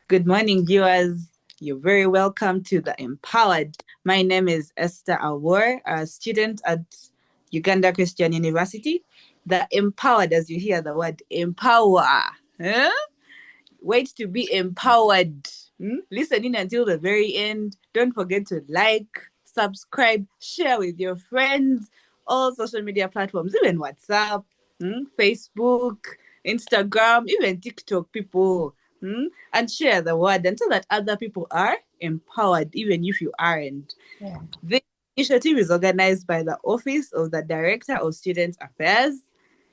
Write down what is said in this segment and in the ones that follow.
Good morning, viewers. You're very welcome to The Empowered. My name is Esther Awor, a student at Uganda Christian University. The Empowered, as you hear the word empower. Huh? Wait to be empowered. Listen in until the very end. Don't forget to like, subscribe, share with your friends, all social media platforms, even WhatsApp, Facebook, Instagram, even TikTok, people. And share the word until that other people are empowered, even if you aren't. Yeah. This initiative is organized by the Office of the Director of Student Affairs,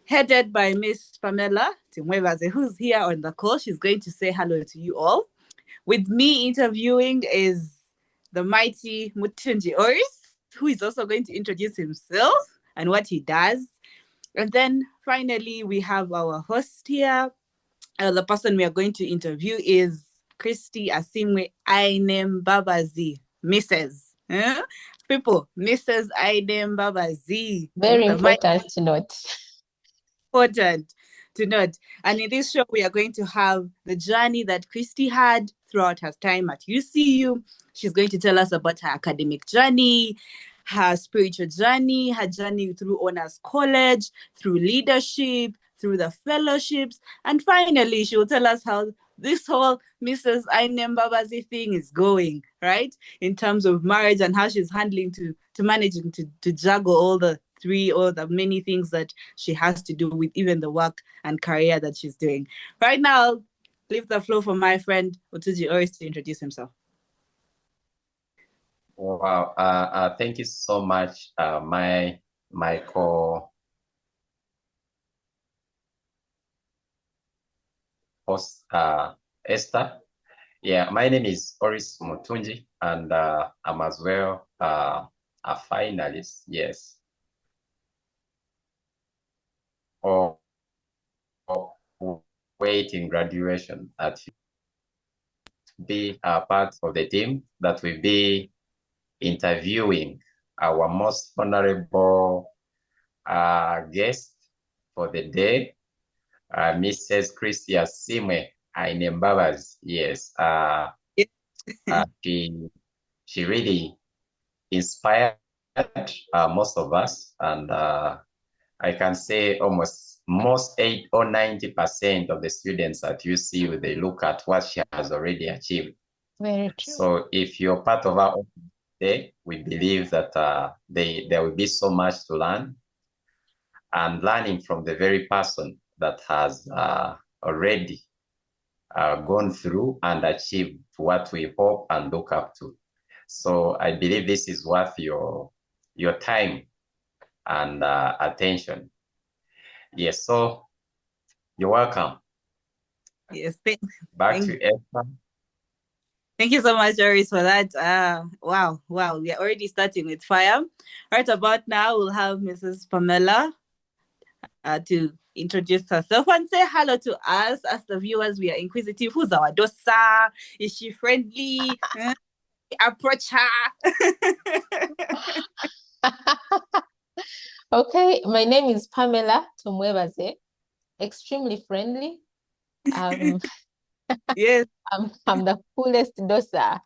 headed by Miss Pamela Timwebaze, who's here on the call. She's going to say hello to you all. With me interviewing is the mighty Mutunji Oris, who is also going to introduce himself and what he does. And then finally, we have our host here. The person we are going to interview is Christy Asiimwe Ainembabazi, Mrs. People, Mrs. Ainembabazi. Very The mic important to note. important to note. And in this show, we are going to have the journey that Christy had throughout her time at UCU. She's going to tell us about her academic journey, her spiritual journey, her journey through honors college, through leadership, through the fellowships, and finally, she will tell us how this whole Mrs. Ainembabazi thing is going, right? In terms of marriage and how she's handling to managing to juggle all the three or the many things that she has to do with even the work and career that she's doing. Right now, leave the floor for my friend Otuji Oris to introduce himself. Wow. Thank you so much, my co-host, Esther. Yeah, my name is Oris Mutunji, and I'm as well a finalist, yes, or waiting graduation at be a part of the team that will be interviewing our most honorable guest for the day, Mrs. Christy Asiimwe Ainembabazi. Yes, she really inspired most of us, and I can say almost most 8 or 90% of the students at UCU, they look at what she has already achieved. Very true. So if you're part of our day, we believe that there will be so much to learn, and learning from the very person that has already gone through and achieved what we hope and look up to. So I believe this is worth your time and attention. Yes, so you're welcome. Yes, Back to Esther. Thank you so much, Doris, for that. Wow. We are already starting with fire. Right about now, we'll have Mrs. Pamela to introduce herself and say hello to us. As the viewers, we are inquisitive. Who's our dosa? Is she friendly? Approach her. Okay, my name is Pamela Tumwebaze. Extremely friendly. Yes. I'm the coolest dosa.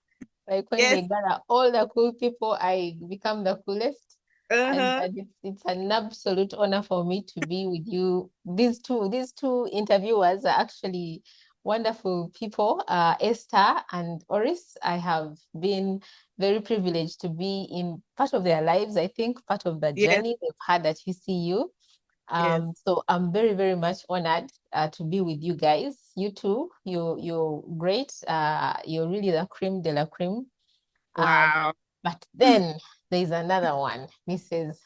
Like when they Yes. gather all the cool people, I become the coolest. And it's an absolute honor for me to be with you. These two interviewers are actually wonderful people, Esther and Oris. I have been very privileged to be in part of their lives, I think, part of the Yes. journey they've had at UCU. Yes. So I'm very, very much honored to be with you guys. You too, you're great. You're really the creme de la creme. Wow. But then there's another one, Mrs.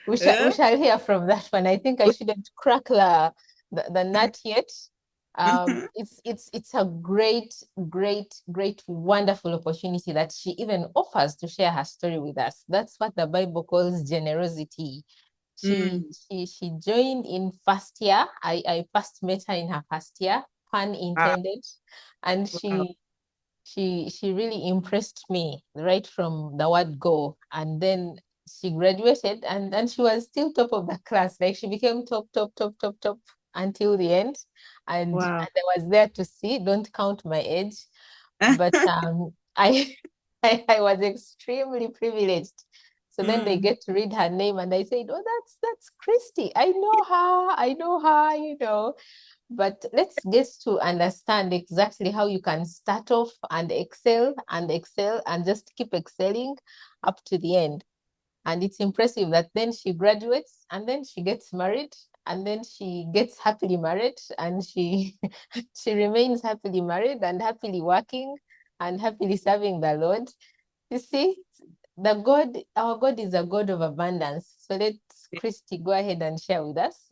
We shall hear from that one. I think I shouldn't crack the nut yet. It's a great, wonderful opportunity that she even offers to share her story with us. That's what the Bible calls generosity. She joined in first year. I first met her in her first year, pun intended, and she really impressed me right from the word go. And then she graduated and she was still top of the class. Like she became top. until the end. And, Wow. and I was there to see. Don't count my age. But I, I was extremely privileged. So then they get to read her name, and I said, "Oh, that's Christy. I know her, you know." But let's get to understand exactly how you can start off and excel and just keep excelling up to the end. And it's impressive that then she graduates and then she gets married and then she gets happily married and she she remains happily married and happily working and happily serving the Lord. You see, our God is a God of abundance. So let's Christy go ahead and share with us.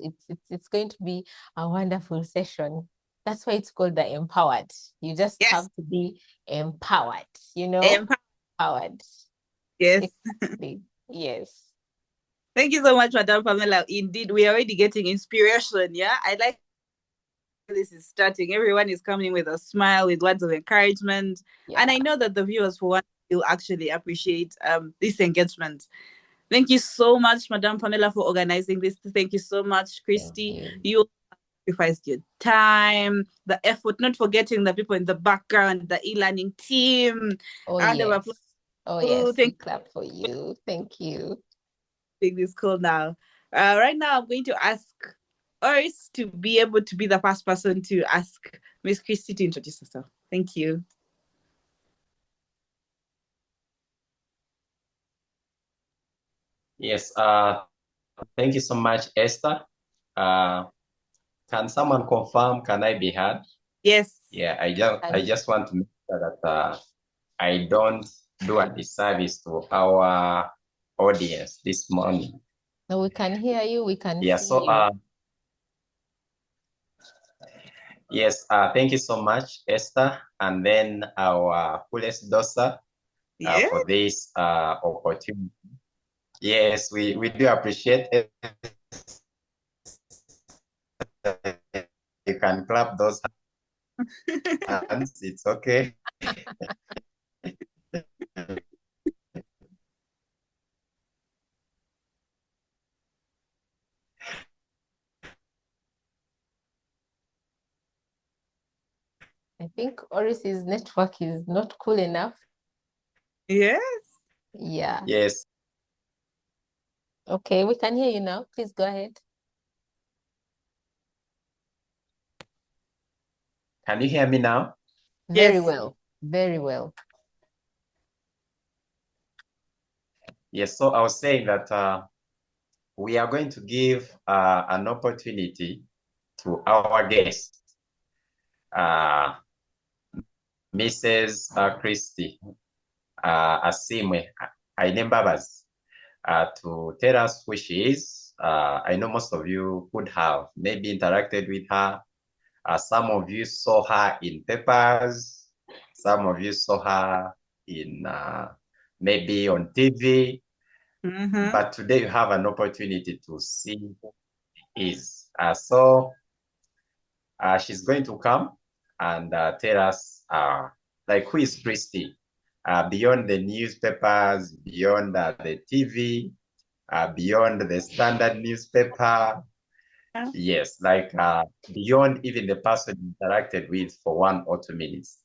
It's going to be a wonderful session. That's why it's called the empowered. You just Yes. have to be empowered, you know? Empowered. Yes. Exactly. Yes. Thank you so much, Madam Pamela. Indeed, we are already getting inspiration. Yeah, I like this is starting. Everyone is coming with a smile, with words of encouragement, and I know that the viewers, for one, will actually appreciate this engagement. Thank you so much, Madam Pamela, for organizing this. Thank you so much, Christy. You sacrificed your time, the effort, not forgetting the people in the background, the e-learning team. Oh, Round of yes. applause. Oh, yes. Thank Clap for you. Thank you. Take this call now. Right now, I'm going to ask Oris to be able to be the first person to ask Miss Christy to introduce herself. Thank you. Yes. Thank you so much, Esther. Can someone confirm? Can I be heard? Yes. Yeah. I just want to make sure that I don't do a disservice to our audience this morning. No, we can hear you. We can Yeah. see you. Yes. Thank you so much, Esther, and then our fullest Dosa for this opportunity. Yes, we do appreciate it. You can clap those hands. It's okay. I think Oris's network is not cool enough. Yes. Yeah. Yes. Okay, we can hear you now. Please go ahead. Can you hear me now? Very well. Very well. Yes. So I was saying that we are going to give an opportunity to our guest, Mrs. Christy Asiimwe, Ainembabazi, to tell us who she is. I know most of you could have maybe interacted with her. Some of you saw her in papers. Some of you saw her in maybe on TV. But today you have an opportunity to see who she is. So she's going to come and tell us like who is Christy beyond the newspapers, beyond the TV, beyond the standard newspaper. Yes, like beyond even the person you interacted with for 1 or 2 minutes.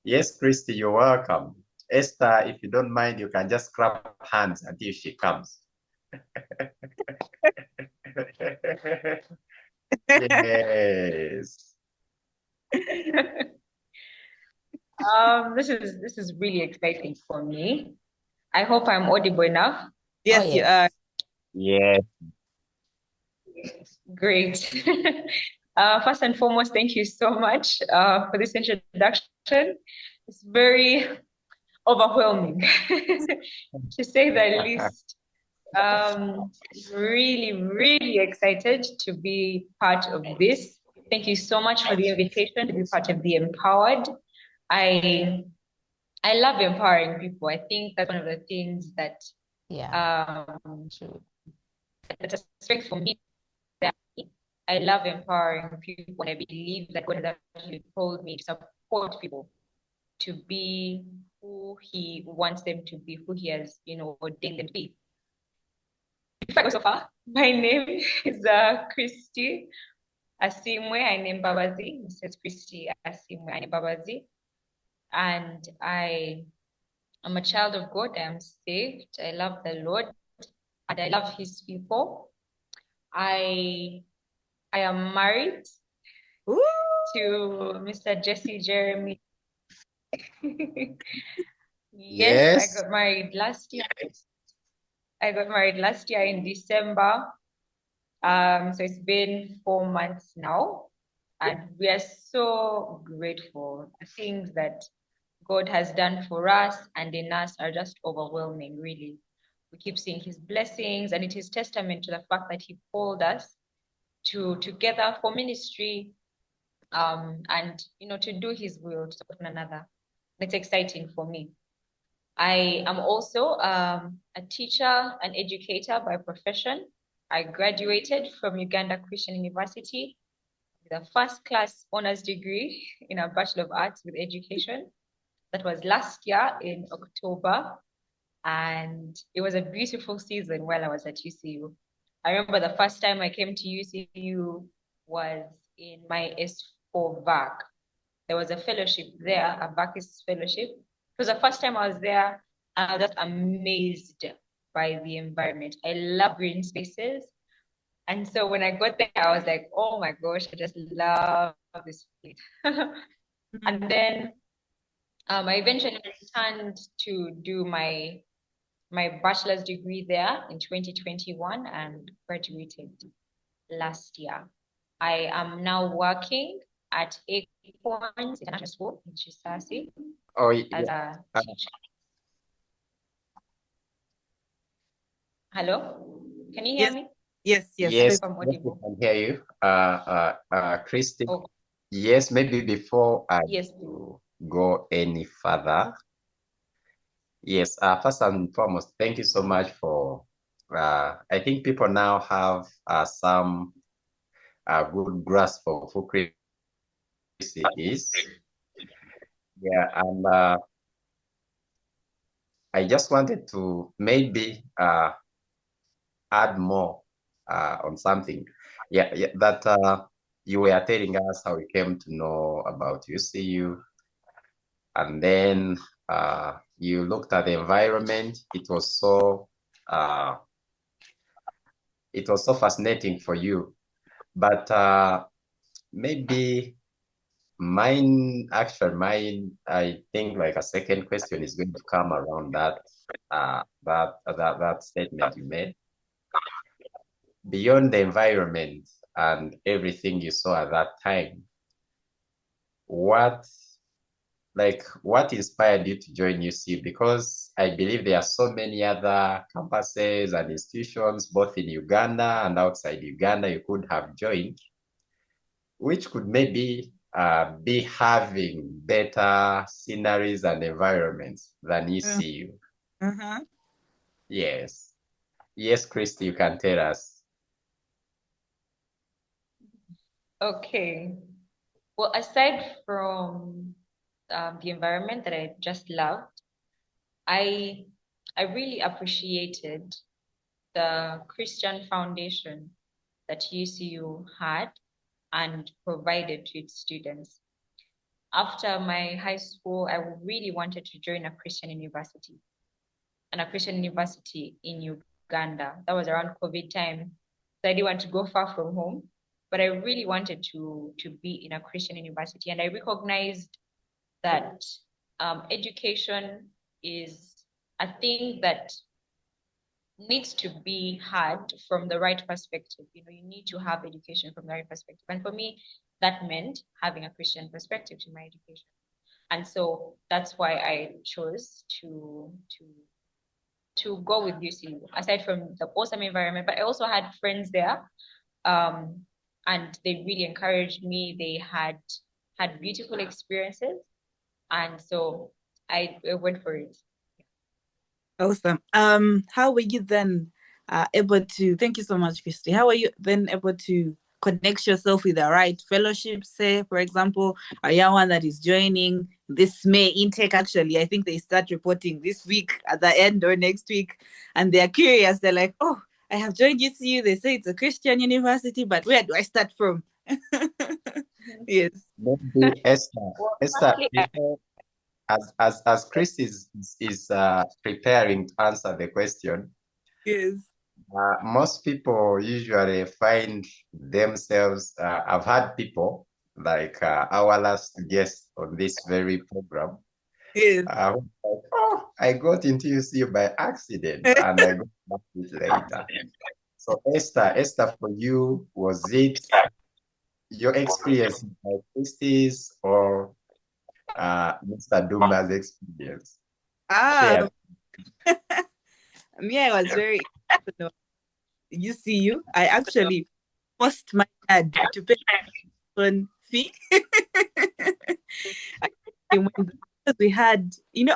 Yes, Christy, you're welcome. Esther, if you don't mind, you can just clap hands until she comes. Yes. This is really exciting for me. I hope I'm audible enough. Yes, you are. Yes. Great. First and foremost, thank you so much for this introduction. It's very overwhelming, to say the least. Really, really excited to be part of this. Thank you so much for the invitation to be part of the Empowered. I love empowering people. I think that's one of the things that that's a strength for me. I love empowering people, and I believe that God has actually told me to support people to be who He wants them to be, who He has, ordained them to be. Before I go so far, my name is Christy. Asiimwe, Ainembabazi, Mrs. Christy Asiimwe, Ainembabazi. And I am a child of God. I am saved. I love the Lord and I love his people. I am married Ooh. to Mr. Jesse Jeremy. Yes. I got married last year. I got married last year in December. So it's been 4 months now, and we are so grateful. The things that God has done for us and in us are just overwhelming, really. We keep seeing his blessings, and it is testament to the fact that he called us together for ministry, and to do his will, to support one another. It's exciting for me. I am also a teacher, an educator by profession. I graduated from Uganda Christian University with a first-class honors degree in a Bachelor of Arts with Education. That was last year in October, and it was a beautiful season while I was at UCU. I remember the first time I came to UCU was in my S4 VAC. There was a fellowship there, a VACIS fellowship. It was the first time I was there, and I was just amazed by the environment. I love green spaces. And so when I got there, I was like, oh my gosh, I just love this place. And then I eventually returned to do my bachelor's degree there in 2021 and graduated last year. I am now working at Acorns International School in Chisasi as a teacher. Hello? Can you hear me? Yes, If I'm audible. I can hear you. Christy. Oh. Yes, maybe before I Yes, go any further. Yes, first and foremost, thank you so much for, I think people now have some good grasp of who Christy is. Yeah, and I just wanted to maybe add more on something. Yeah, that you were telling us how you came to know about UCU, and then you looked at the environment. It was so fascinating for you. But maybe mine, I think like a second question is going to come around that statement you made. Beyond the environment and everything you saw at that time, what inspired you to join UC? Because I believe there are so many other campuses and institutions, both in Uganda and outside Uganda, you could have joined, which could maybe be having better sceneries and environments than UCU. Yes. Yes, Christy, you can tell us. Okay. Well, aside from the environment that I just loved, I really appreciated the Christian foundation that UCU had and provided to its students. After my high school, I really wanted to join a Christian university, and a Christian university in Uganda. That was around COVID time. So I didn't want to go far from home, but I really wanted to be in a Christian university. And I recognized that education is a thing that needs to be had from the right perspective. You need to have education from the right perspective. And for me, that meant having a Christian perspective to my education. And so that's why I chose to go with UCU, aside from the awesome environment. But I also had friends there, and they really encouraged me. They had beautiful experiences, and so I went for it. Awesome. How were you then able to, thank you so much, Christy. How were you then able to connect yourself with the right fellowship, say, for example, a young one that is joining this May intake? Actually, I think they start reporting this week at the end or next week, and they're curious. They're like, oh, I have joined UCU. They say it's a Christian university, but where do I start from? Yes. Maybe Esther, Well, Esther, actually, before, as Chris is preparing to answer the question, Yes. most people usually find themselves. I've had people like our last guest on this very program. Yes. Like, oh, I got into UCU by accident, and I got back it later. So Esther, for you, was it your experience like Christie's or Mr. Dumba's experience? Ah, Share. me, I was very UCU. I actually forced my dad to pay one fee. When because we had,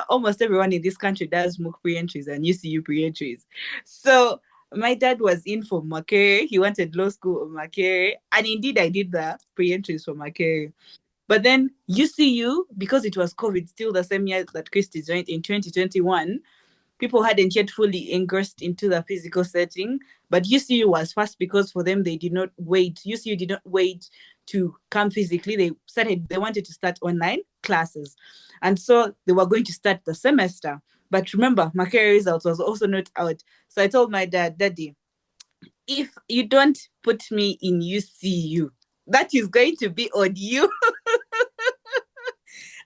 almost everyone in this country does MOOC pre-entries and UCU pre-entries. So my dad was in for Makere. He wanted law school of Makere. And indeed, I did the pre-entries for Makere. But then UCU, because it was COVID, still the same year that Christy joined in 2021, people hadn't yet fully engrossed into the physical setting. But UCU was fast because for them, they did not wait. UCU did not wait to come physically. They wanted to start online classes. And so they were going to start the semester. But remember, my career results was also not out. So I told my dad, Daddy, if you don't put me in UCU, that is going to be on you.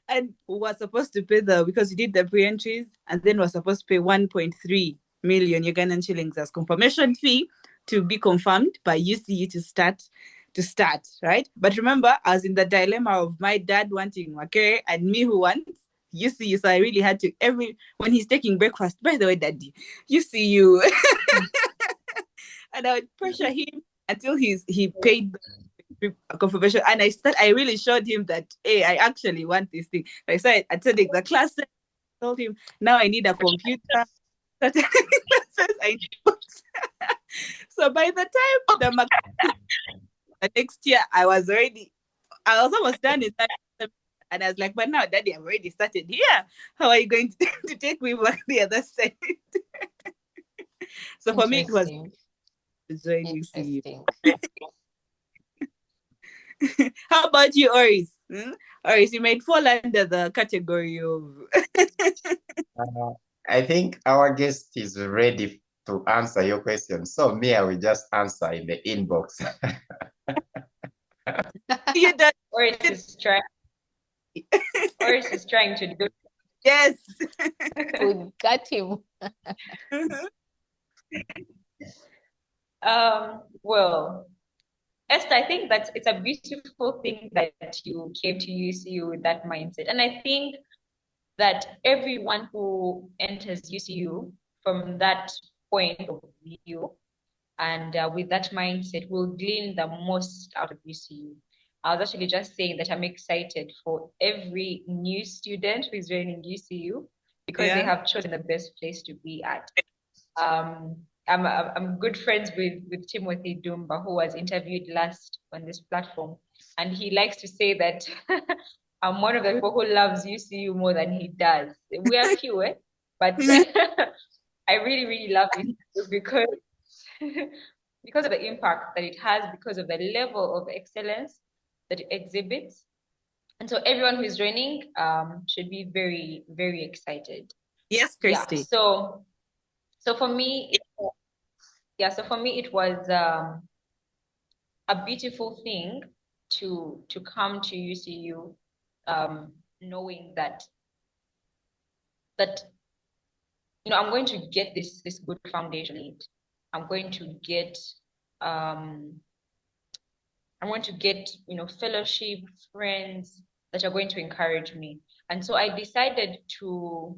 And we were supposed to pay because we did the pre-entries, and then we're supposed to pay 1.3 million Ugandan shillings as confirmation fee to be confirmed by UCU to start, right? But remember, I was in the dilemma of my dad wanting Makere and me who wants UCU. So I really had to when he's taking breakfast, by the way, Daddy, UCU. And I would pressure him until he paid confirmation. And I really showed him that, hey, I actually want this thing. Like, so I attended the class. I told him, now I need a computer. I need books. So by the time the next year, I was almost done in that. And I was like, but now, Daddy, I've already started here. How are you going to take me back the other side? So for me, it was Interesting. join UCU. Interesting. How about you, Oris? Oris, you might fall under the category of. I think our guest is ready to answer your question. So me, I will just answer in the inbox. You done? Oris is trying to do. Yes. We got him. Well, Esther, I think that it's a beautiful thing that you came to UCU with that mindset. And I think that everyone who enters UCU from that point of view and with that mindset will glean the most out of UCU. I was actually just saying that I'm excited for every new student who is joining UCU because they have chosen the best place to be at. I'm good friends with Timothy Dumba, who was interviewed last on this platform, and he likes to say that I'm one of the people who loves UCU more than he does. We are few, but I really, really love it because because of the impact that it has, because of the level of excellence that it exhibits. And so everyone who is joining should be very, very excited. Yes, Christy. Yeah. So for me, it was a beautiful thing to come to UCU, knowing that I'm going to get this good foundation. I'm going to get fellowship, friends that are going to encourage me. And so I decided to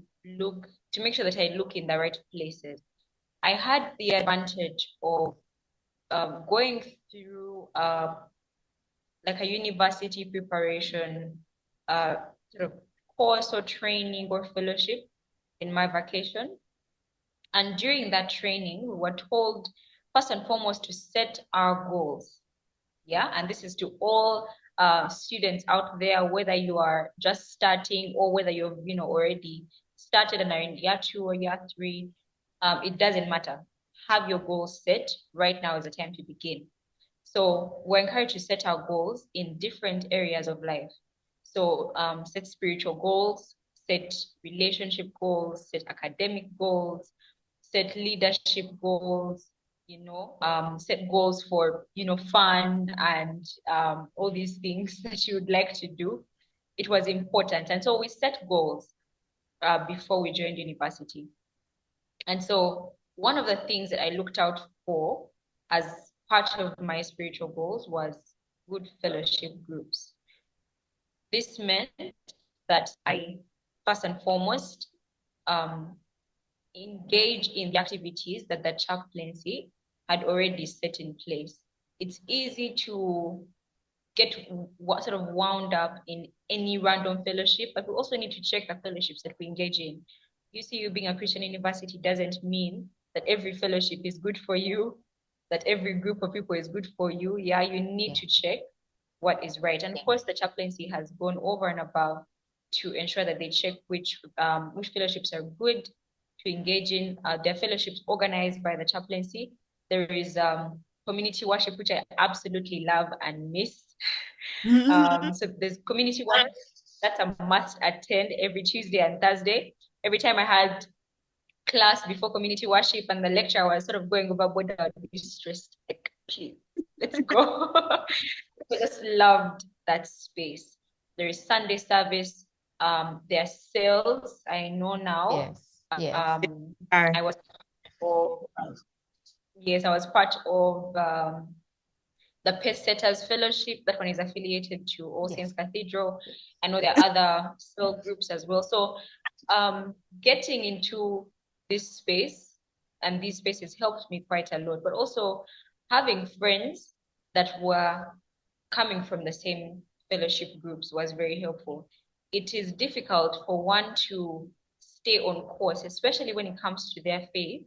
make sure that I look in the right places. I had the advantage of going through like a university preparation sort of course or training or fellowship in my vacation. And during that training, we were told, first and foremost, to set our goals. Yeah, and this is to all students out there, whether you are just starting or whether you've already started and are in year 2 or year 3. It doesn't matter. Have your goals set. Right now is the time to begin. So we're encouraged to set our goals in different areas of life. So set spiritual goals, set relationship goals, set academic goals, set leadership goals, set goals for, fun and all these things that you would like to do. It was important. And so we set goals before we joined university. And so one of the things that I looked out for as part of my spiritual goals was good fellowship groups. This meant that I, first and foremost, engage in the activities that the chaplaincy had already set in place. It's easy to get sort of wound up in any random fellowship, but we also need to check the fellowships that we engage in. You being a Christian university doesn't mean that every fellowship is good for you, that every group of people is good for you. Yeah, you need to check what is right. And of course, the chaplaincy has gone over and above to ensure that they check which fellowships are good to engage in. There are fellowships organized by the chaplaincy. There is community worship, which I absolutely love and miss. So there's community worship that's a must attend every Tuesday and Thursday. Every time I had class before community worship and the lecturer was sort of going overboard, I would be stressed. Like, please, let's go. I just loved that space. There is Sunday service. There are sales. I know now. Yes. I was part of the Pace Setters Fellowship. That one is affiliated to All Saints Cathedral. I know there are other cell groups as well. So getting into this space and these spaces helped me quite a lot, but also having friends that were coming from the same fellowship groups was very helpful. It is difficult for one to stay on course, especially when it comes to their faith,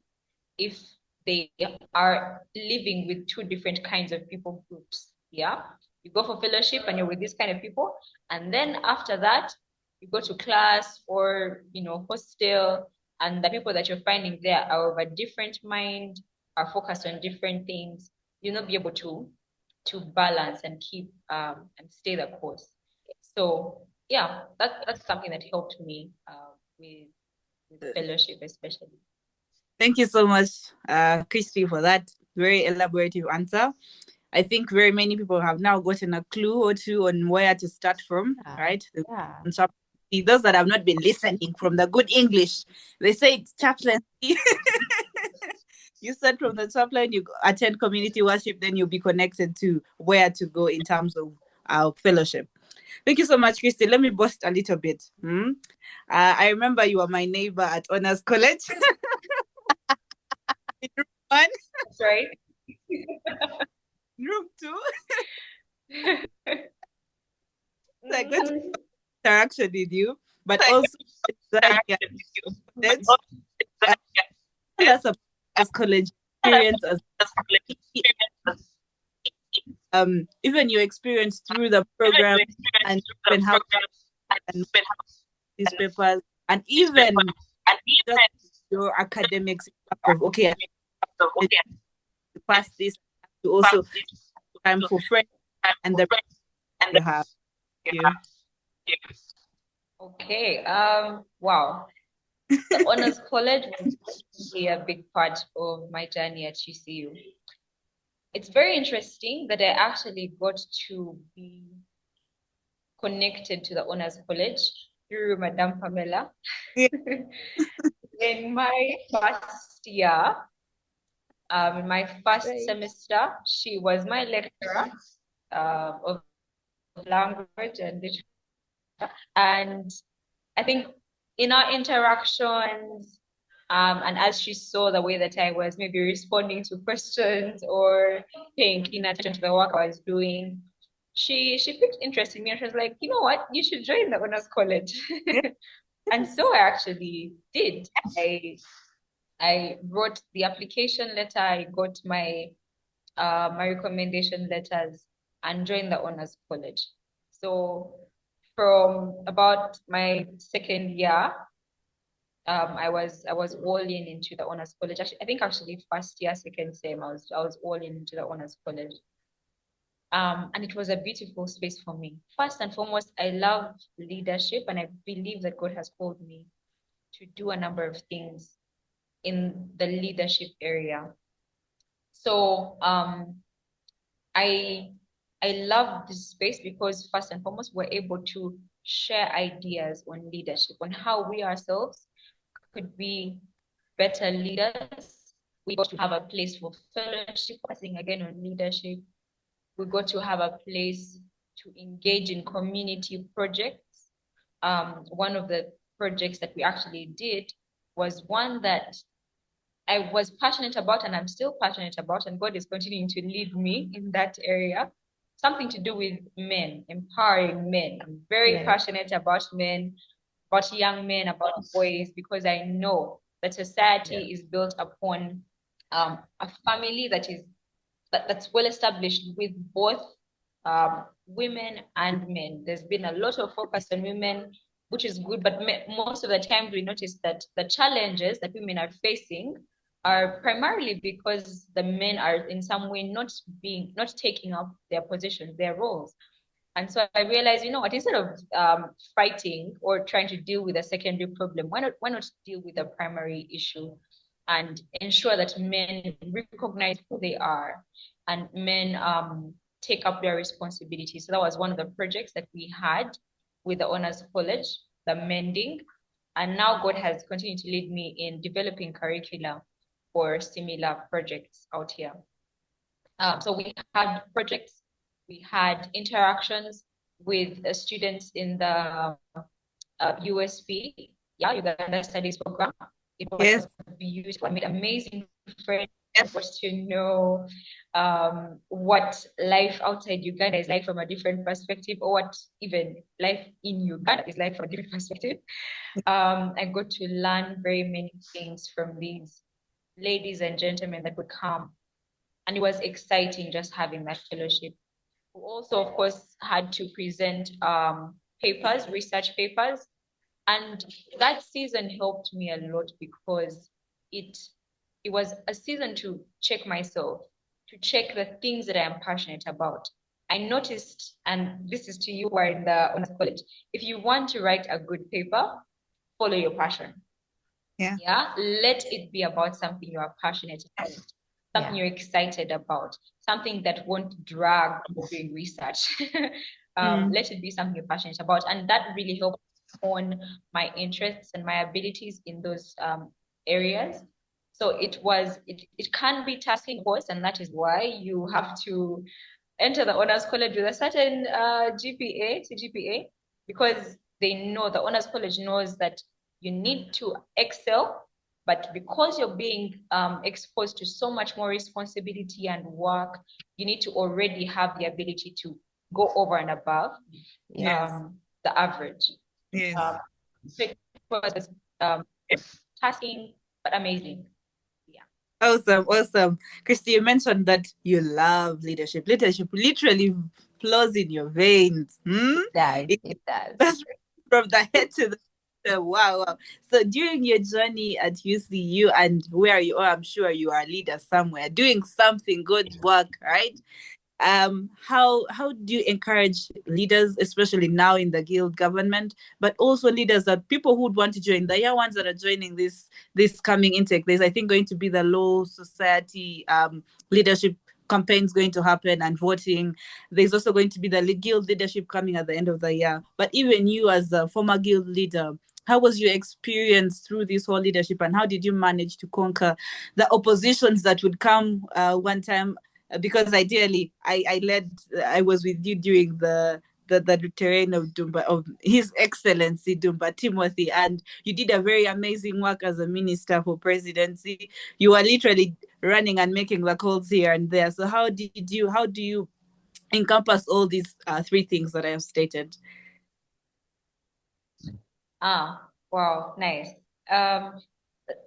if they are living with two different kinds of people groups. Yeah, you go for fellowship and you're with this kind of people, and then after that you go to class or hostel, and the people that you're finding there are of a different mind, are focused on different things. You'll not be able to balance and keep and stay the course. So yeah, that's something that helped me with fellowship especially. Thank you so much, Christy, for that very elaborative answer. I think very many people have now gotten a clue or two on where to start from, right? Those that have not been listening from the good English, they say it's chaplaincy. You start from the chaplain, you attend community worship, then you'll be connected to where to go in terms of our fellowship. Thank you so much, Christy. Let me boast a little bit. I remember you were my neighbor at Honors College. In room 1. That's right. Room 2. I got interaction with you, but also tell us about this college experience as even your experience through the program and even how these papers and even your academics of okay, to pass this, to also time for friends and the you have. Okay. Wow. The Honors College was really a big part of my journey at UCU. It's very interesting that I actually got to be connected to the Honors College through Madame Pamela. In my first year, in my first semester, she was my lecturer of language and literature. And I think in our interactions, and as she saw the way that I was maybe responding to questions or paying keen attention to the work I was doing, she picked interest in me and she was like, you know what, you should join the Honors College. And so I actually did. I wrote the application letter, I got my my recommendation letters and joined the Honors College. So from about my second year, I was all into the Honors College. Actually, I think first year, second sem, I was all into the Honors College. And it was a beautiful space for me. First and foremost, I love leadership, and I believe that God has called me to do a number of things in the leadership area. So I love this space because first and foremost, we're able to share ideas on leadership, on how we ourselves could be better leaders. We got to have a place for fellowship, focusing again on leadership. We got to have a place to engage in community projects. One of the projects that we actually did was one that I was passionate about, and I'm still passionate about, and God is continuing to lead me in that area. Something to do with men, empowering men. I'm very passionate about men, about young men, about boys, because I know that society is built upon a family that's well established with both women and men. There's been a lot of focus on women, which is good, but most of the time we notice that the challenges that women are facing are primarily because the men are in some way not taking up their positions, their roles. And so I realized, you know what, instead of fighting or trying to deal with a secondary problem, why not deal with the primary issue and ensure that men recognize who they are and men take up their responsibility. So that was one of the projects that we had with the Honors College, the mending. And now God has continued to lead me in developing curricula for similar projects out here. So we had projects, we had interactions with students in the USP, Uganda Studies Program. It was beautiful. I made amazing friends. Got to know what life outside Uganda is like from a different perspective, or what even life in Uganda is like from a different perspective. I got to learn very many things from these ladies and gentlemen that would come. And it was exciting just having that fellowship. We also, of course, had to present papers, research papers. And that season helped me a lot because it was a season to check myself, to check the things that I am passionate about. I noticed, and this is to you who are in the honors college, if you want to write a good paper, follow your passion. Yeah. Let it be about something you are passionate about, something you're excited about, something that won't drag doing research. Let it be something you're passionate about. And that really helped hone my interests and my abilities in those areas. So it can be tasking, of course, and that is why you have to enter the honors college with a certain GPA, because they know, the honors college knows that you need to excel, but because you're being exposed to so much more responsibility and work, you need to already have the ability to go over and above the average. So it was tasking, but amazing. Awesome. Christy, you mentioned that you love leadership. Leadership literally flows in your veins. It does. From the head to the wow. So during your journey at UCU and where you are, I'm sure you are a leader somewhere, doing something good work, right? How do you encourage leaders, especially now in the guild government, but also leaders that people who would want to join, the young ones that are joining this coming intake? There's, I think, going to be the Law Society leadership campaigns going to happen and voting. There's also going to be the guild leadership coming at the end of the year. But even you as a former guild leader, how was your experience through this whole leadership, and how did you manage to conquer the oppositions that would come one time? Because ideally, I was with you during the terrain of Dumba, of His Excellency Dumba Timothy, and you did a very amazing work as a minister for presidency. You were literally running and making the calls here and there. So how do you encompass all these three things that I have stated? Wow, nice.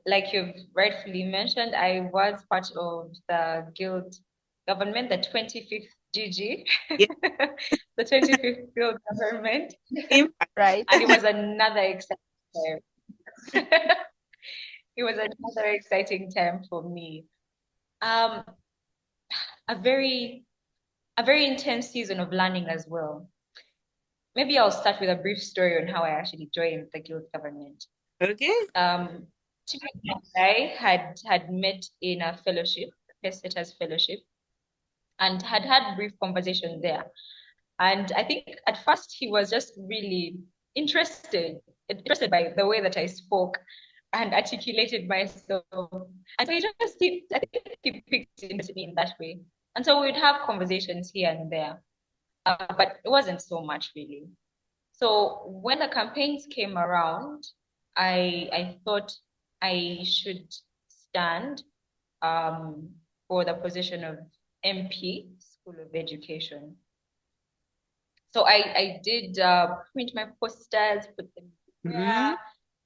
Like you've rightfully mentioned, I was part of the guild government, the 25th GG, the 25th guild government, right? And it was another exciting time. It was another exciting time for me. A very a very intense season of learning as well. Maybe I'll start with a brief story on how I actually joined the guild government. Okay. Timothy and I had met in a fellowship, Pesetas fellowship, and had brief conversation there. And I think at first he was just really interested by the way that I spoke and articulated myself. And so I think he picked into me in that way. And so we'd have conversations here and there, but it wasn't so much really. So when the campaigns came around, I thought I should stand for the position of MP, School of Education. So I did print my posters, put them there.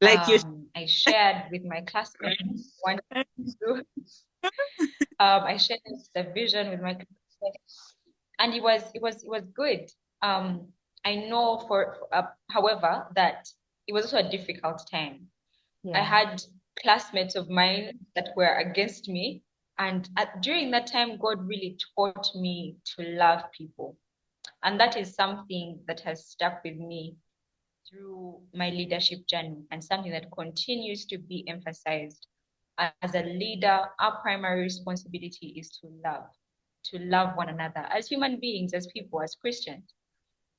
Like you. I shared with my classmates. I shared the vision with my classmates, and it was good. I know however, that it was also a difficult time. I had classmates of mine that were against me, and during that time, God really taught me to love people. And that is something that has stuck with me through my leadership journey, and something that continues to be emphasized. As a leader, our primary responsibility is to love one another. As human beings, as people, as Christians,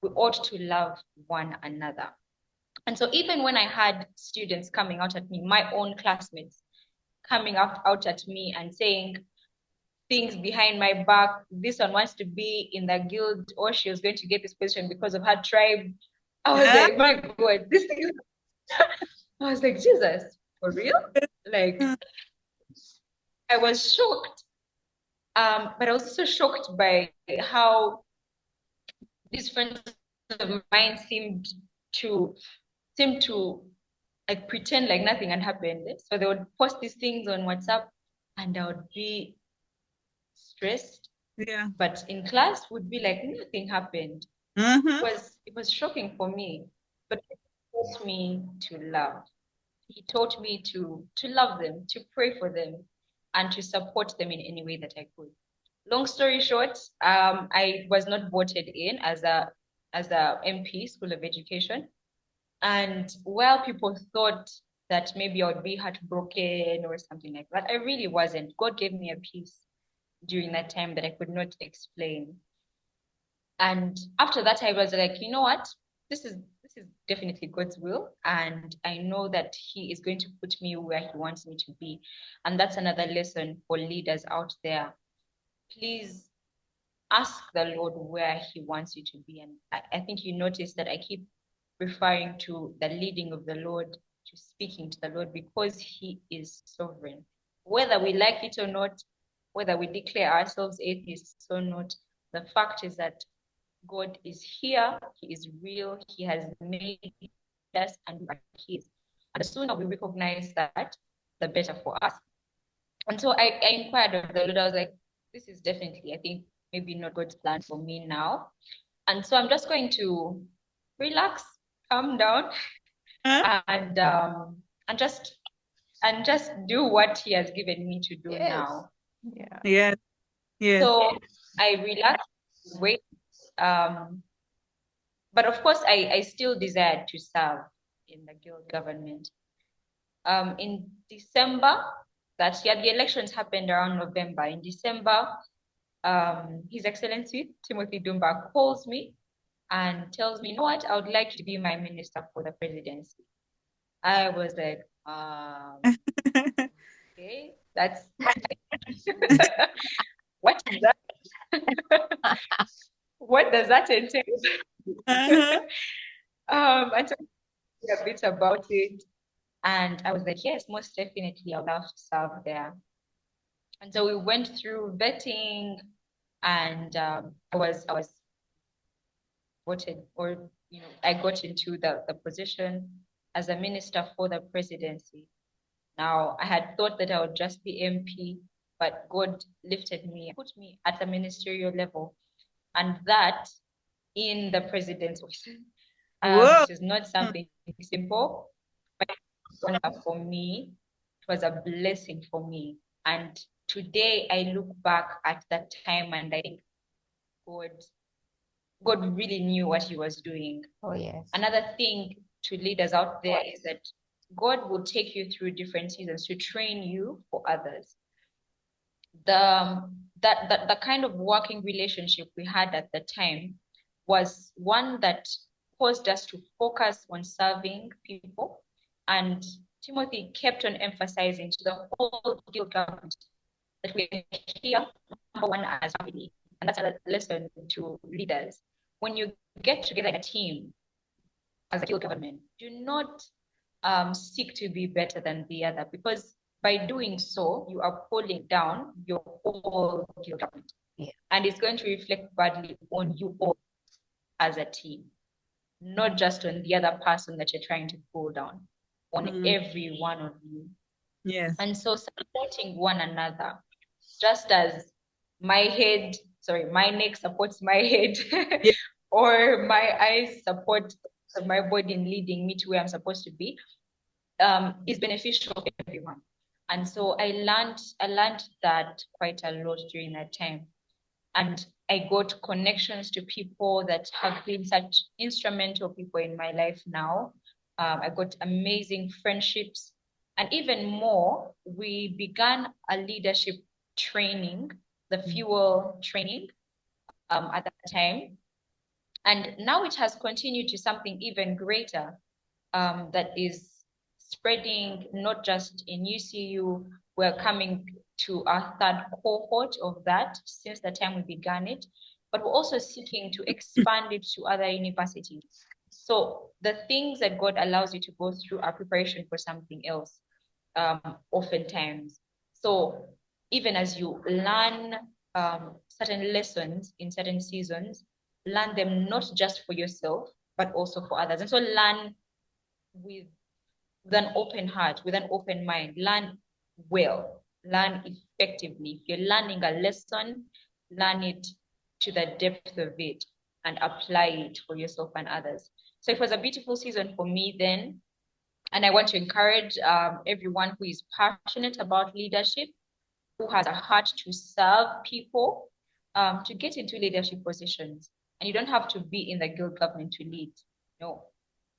we ought to love one another. And so even when I had students coming out at me, my own classmates coming out at me and saying things behind my back, this one wants to be in the guild, or she was going to get this position because of her tribe. I was like, my God, this thing. I was like, Jesus, for real? Like, I was shocked. But I was also shocked by how these friends of mine seemed to like pretend like nothing had happened. So they would post these things on WhatsApp, and I would be stressed. Yeah. But in class would be like nothing happened. It was shocking for me. But he taught me to love. He taught me to love them, to pray for them, and to support them in any way that I could. Long story short, I was not voted in as a MP, School of Education. And while people thought that maybe I would be heartbroken or something like that, I really wasn't. God gave me a peace during that time that I could not explain. And after that, I was like, you know what? This is definitely God's will. And I know that He is going to put me where He wants me to be. And that's another lesson for leaders out there. Please ask the Lord where He wants you to be. And I think you notice that I keep referring to the leading of the Lord, to speaking to the Lord, because He is sovereign. Whether we like it or not, whether we declare ourselves atheists or not, the fact is that God is here, He is real, He has made us, and we are His. And the sooner we recognize that, the better for us. And so I inquired of the Lord. I was like, this is definitely, I think, maybe not God's plan for me now. And so I'm just going to relax, calm down, and just do what He has given me to do now. Yeah. So I relaxed, wait. But of course, I still desired to serve in the guild government. In December that year, the elections happened around November. In December, His Excellency Timothy Dumba calls me and tells me, you know what, I would like to be my minister for the presidency. I was like, okay, that's what is that? What does that entail? And so a bit about it, and I was like, yes, most definitely, I'd love to serve there. And so we went through vetting, and I was voted, or I got into the position as a minister for the presidency. Now, I had thought that I would just be MP, but God lifted me, put me at the ministerial level, and that in the president's office. Which is not something simple, but for me, it was a blessing for me. And today I look back at that time and I think God really knew what he was doing. Oh, yes. Another thing to leaders out there is that God will take you through different seasons to train you for others. The kind of working relationship we had at the time was one that caused us to focus on serving people. And Timothy kept on emphasizing to the whole guild government that we are here, number one, as family. And that's a lesson to leaders. When you get together in a team as a guild government, do not seek to be better than the other, because by doing so, you are pulling down your whole guild government. Yeah. And it's going to reflect badly on you all as a team, not just on the other person that you're trying to pull down, on every one of you. Yes. And so supporting one another, just as my neck supports my head, Yeah. or my eyes support my body in leading me to where I'm supposed to be, is beneficial for everyone. And so I learned that quite a lot during that time. And I got connections to people that have been such instrumental people in my life now. I got amazing friendships. And even more, we began a leadership training, the fuel training, at that time. And now it has continued to something even greater, that is spreading not just in UCU. We're coming to our third cohort of that since the time we began it, but we're also seeking to expand it to other universities. So the things that God allows you to go through are preparation for something else, oftentimes. So even as you learn certain lessons in certain seasons, learn them not just for yourself, but also for others. And so learn with an open heart, with an open mind. Learn well, learn effectively. If you're learning a lesson, learn it to the depth of it and apply it for yourself and others. So it was a beautiful season for me then. And I want to encourage everyone who is passionate about leadership, who has a heart to serve people, to get into leadership positions. And you don't have to be in the guild government to lead. No,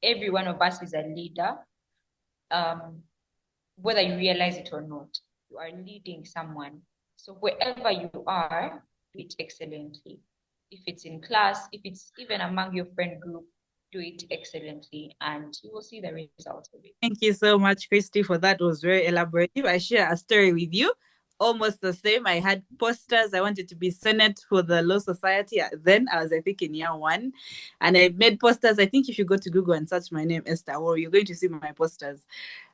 every one of us is a leader. Whether you realize it or not, you are leading someone. So wherever you are, do it excellently. If it's in class, if it's even among your friend group, do it excellently, and you will see the results of it. Thank you so much, Christy, for that. It was very elaborative. I share a story with you. Almost the same. I had posters. I wanted to be Senate for the Law Society. Then I was, I think, in year 1. And I made posters. I think if you go to Google and search my name, Esther, or you're going to see my posters.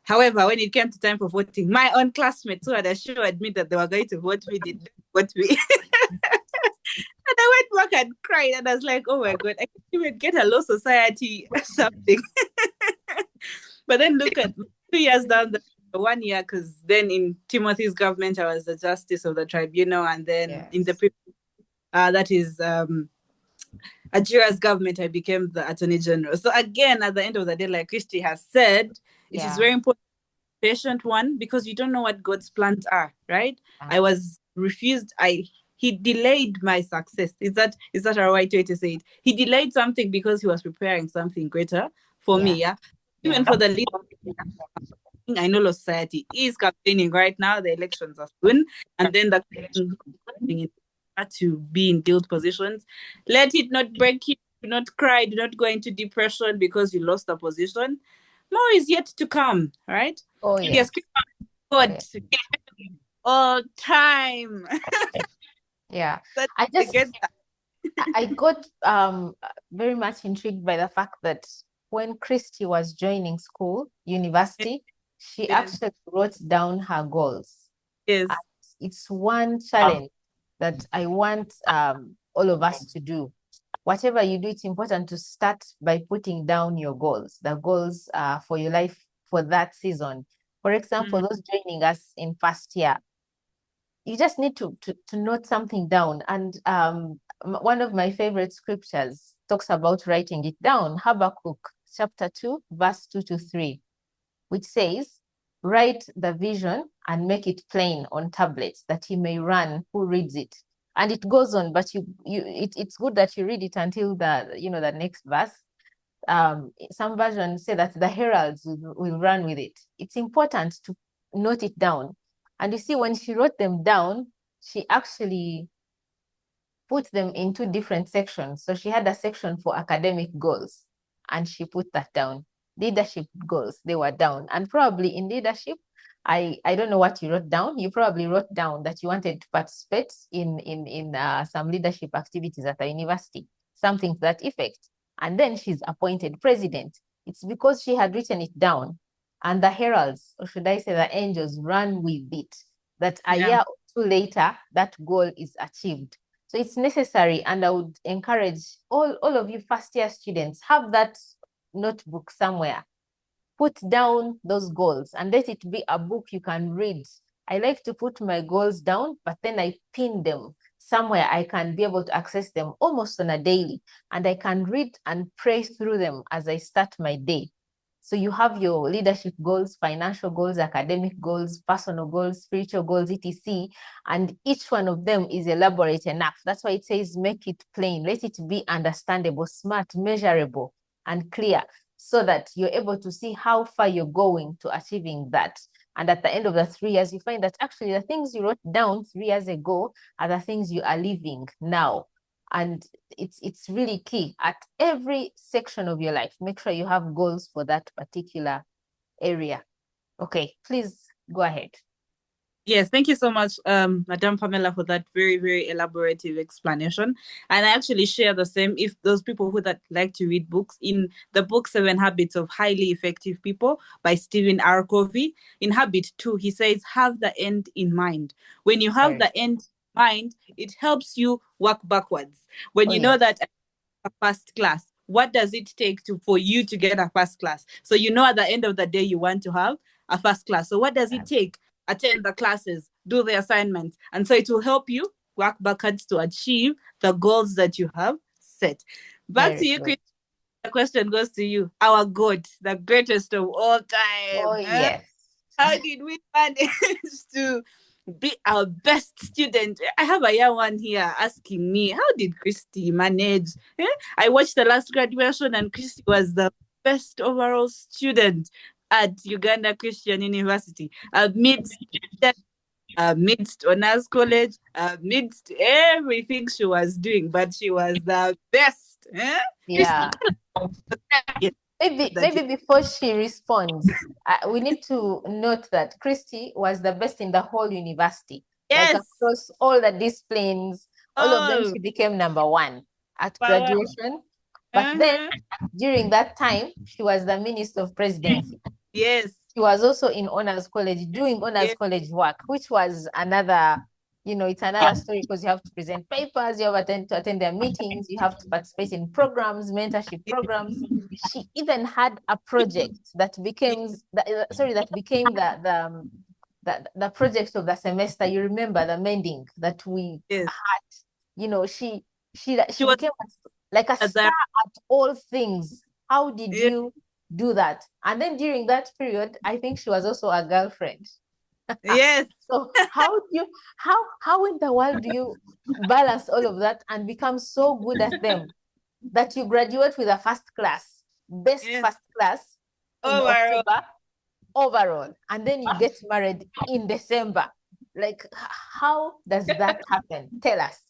However, when it came to time for voting, my own classmates who had assured me that they were going to vote me did not vote me. And I went back and cried. And I was like, oh my God, I can't even get a Law Society or something. But then look at 2 years down the 1 year, because then in Timothy's government, I was the justice of the tribunal. And then in the that is Ajira's government, I became the attorney general. So again, at the end of the day, like Christy has said, it is very important, patient one, because you don't know what God's plans are, right? I was refused. He delayed my success. Is that a right way to say it? He delayed something because he was preparing something greater for me. Even for the leader, I know Law Society is campaigning right now. The elections are soon, and then the to be in guild positions. Let it not break you. Do not cry. Do not go into depression because you lost the position. More is yet to come, right? Oh, yes. God, all time. Yeah. I got very much intrigued by the fact that when Christy was joining university, she actually wrote down her goals. Yes. And it's one challenge that I want all of us to do. Whatever you do, it's important to start by putting down your goals, the goals for your life for that season. For example, those joining us in first year, you just need to note something down. And one of my favorite scriptures talks about writing it down. Habakkuk chapter 2, verse 2-3, which says, write the vision and make it plain on tablets that he may run who reads it. And it goes on, but it's good that you read it until the next verse. Some versions say that the heralds will run with it. It's important to note it down. And you see, when she wrote them down, she actually put them into different sections. So she had a section for academic goals, and she put that down. Leadership goals, they were down. And probably in leadership, I don't know what you wrote down. You probably wrote down that you wanted to participate in some leadership activities at the university, something to that effect. And then she's appointed president. It's because she had written it down, and the heralds, or should I say the angels, ran with it, that a year or two later, that goal is achieved. So it's necessary, and I would encourage all of you first-year students, have that notebook somewhere. Put down those goals and let it be a book you can read. I like to put my goals down, but then I pin them somewhere I can be able to access them almost on a daily, and I can read and pray through them as I start my day. So you have your leadership goals, financial goals, academic goals, personal goals, spiritual goals, etc. And each one of them is elaborate enough. That's why it says make it plain. Let it be understandable, smart, measurable, and clear, so that you're able to see how far you're going to achieving that. And at the end of the 3 years, you find that actually the things you wrote down 3 years ago are the things you are living now. And it's really key. At every section of your life, make sure you have goals for that particular area. Okay, please go ahead. Yes, thank you so much, Madam Pamela, for that very, very elaborative explanation. And I actually share the same. If those people who that like to read books, in the book 7 Habits of Highly Effective People by Stephen R. Covey, in Habit 2, he says, have the end in mind. When you have the end in mind, it helps you work backwards. When you know that a first class, what does it take for you to get a first class? So you know at the end of the day you want to have a first class. So what does it take? Attend the classes, do the assignments, and so it will help you work backwards to achieve the goals that you have set. Back to you, Chris. The question goes to you. Our God, the greatest of all time. Oh, yes. How did we manage to be our best student? I have a young one here asking me, how did Christy manage? I watched the last graduation, and Christy was the best overall student at Uganda Christian University, amidst honors college, amidst everything she was doing, but she was the best. Yeah. Yes. Maybe before she responds, we need to note that Christy was the best in the whole university. Yes. Like across all the disciplines, all of them, she became number 1 at graduation. But then during that time, she was the Minister of Presidency. Yes. She was also in honors college, doing honors college work, which was another, it's another story, because you have to present papers, you have to attend their meetings, you have to participate in programs, mentorship programs. She even had a project that became the project of the semester. You remember the mending that we had? She became like a star at all things. How did you do that? And then during that period, I think she was also a girlfriend. Yes. So how in the world do you balance all of that and become so good at them that you graduate with a first class, first class in October overall, and then you get married in December? Like, how does that happen? Tell us.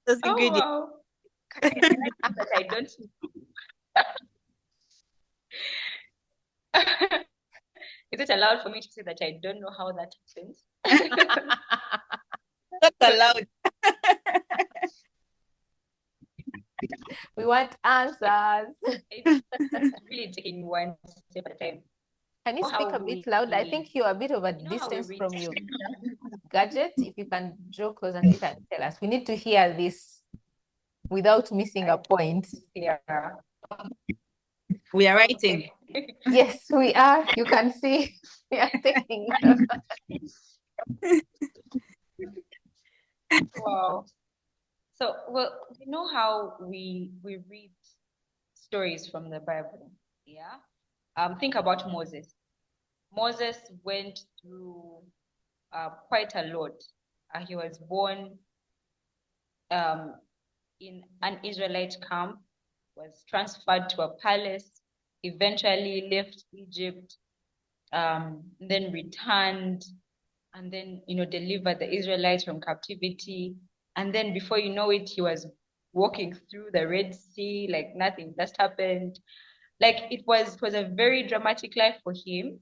Wow. That I don't Is it allowed for me to say that I don't know how that happens? Not allowed. We want answers. It's really taking one step at a time. Can you speak a bit louder? I think you're a bit of a distance from your gadget. If you can draw closer to it and tell us. We need to hear this without missing a point. Yeah. We are writing. Okay. Yes, we are. You can see we are taking. Wow. So, well, you know how we read stories from the Bible, yeah? Think about Moses. Moses went through quite a lot He was born in an Israelite camp, was transferred to a palace, eventually left Egypt, then returned, and then, delivered the Israelites from captivity. And then before you know it, he was walking through the Red Sea, like nothing just happened. Like it was a very dramatic life for him.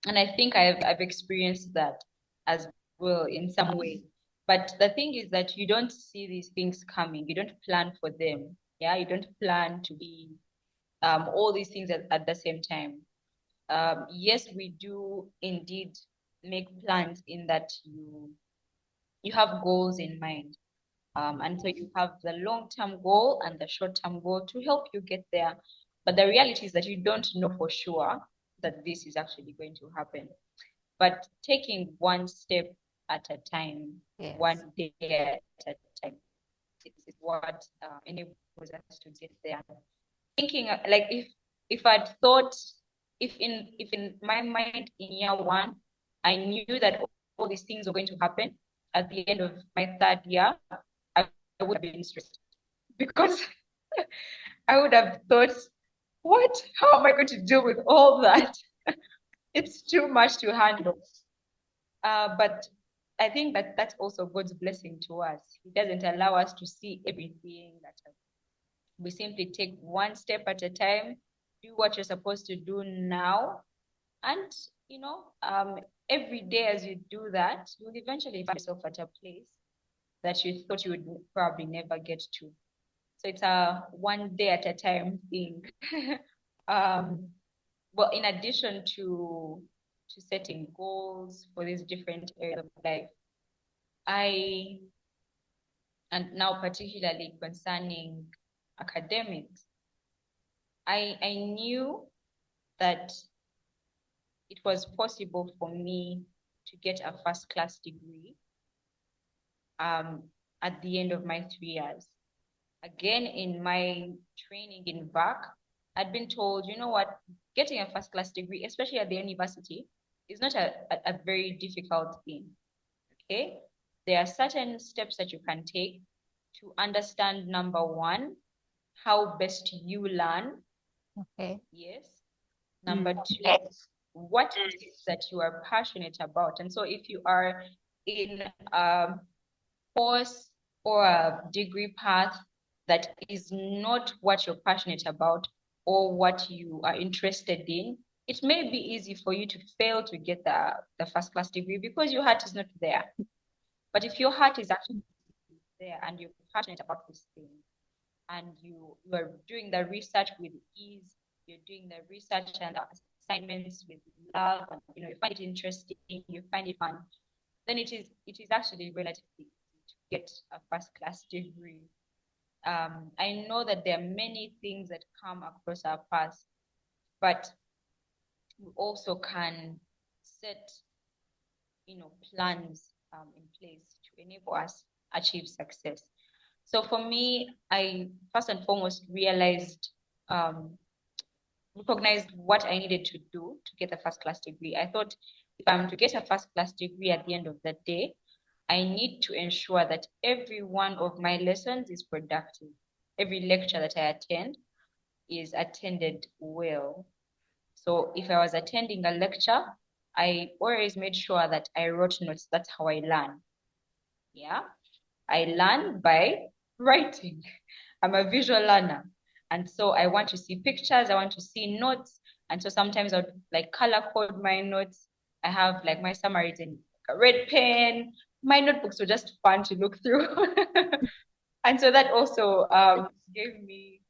And I think I've experienced that as well in some way. But the thing is that you don't see these things coming. You don't plan for them. Yeah, you don't plan to be all these things at the same time. Yes, we do indeed make plans in that you have goals in mind. And so you have the long-term goal and the short-term goal to help you get there. But the reality is that you don't know for sure that this is actually going to happen. But taking one step at a time, Yes. one day at a time, is what enables us to get there. Thinking like if I'd thought, if in my mind in year one, I knew that all these things were going to happen at the end of my third year, I would have been stressed because I would have thought, what? How am I going to deal with all that? It's too much to handle. But I think that that's also God's blessing to us. He doesn't allow us to see everything that we simply take one step at a time, do what you're supposed to do now. And, every day as you do that, you'll eventually find yourself at a place that you thought you would probably never get to. So it's a one day at a time thing. Well, in addition to setting goals for these different areas of life, and now particularly concerning academics, I knew that it was possible for me to get a first-class degree at the end of my 3 years. Again, in my training in VAC, I'd been told, you know what, getting a first-class degree, especially at the university, is not a very difficult thing, okay? There are certain steps that you can take to understand, number one, how best you learn. Okay. Yes. Number two, what it is that you are passionate about. And so if you are in a course or a degree path that is not what you're passionate about or what you are interested in, it may be easy for you to fail to get the first-class degree because your heart is not there. But if your heart is actually there and you're passionate about this thing, and you are doing the research with ease, you're doing the research and assignments with love, and you find it interesting, you find it fun, then it is actually relatively easy to get a first-class degree. I know that there are many things that come across our path, but we also can set plans in place to enable us achieve success. So for me, I first and foremost recognized what I needed to do to get a first-class degree. I thought if I'm to get a first-class degree at the end of the day, I need to ensure that every one of my lessons is productive. Every lecture that I attend is attended well. So if I was attending a lecture, I always made sure that I wrote notes. That's how I learn. Yeah. I learn by writing. I'm a visual learner. And so I want to see pictures, I want to see notes. And so sometimes I would color code my notes. I have my summaries in a red pen. My notebooks were just fun to look through. And so that also gave me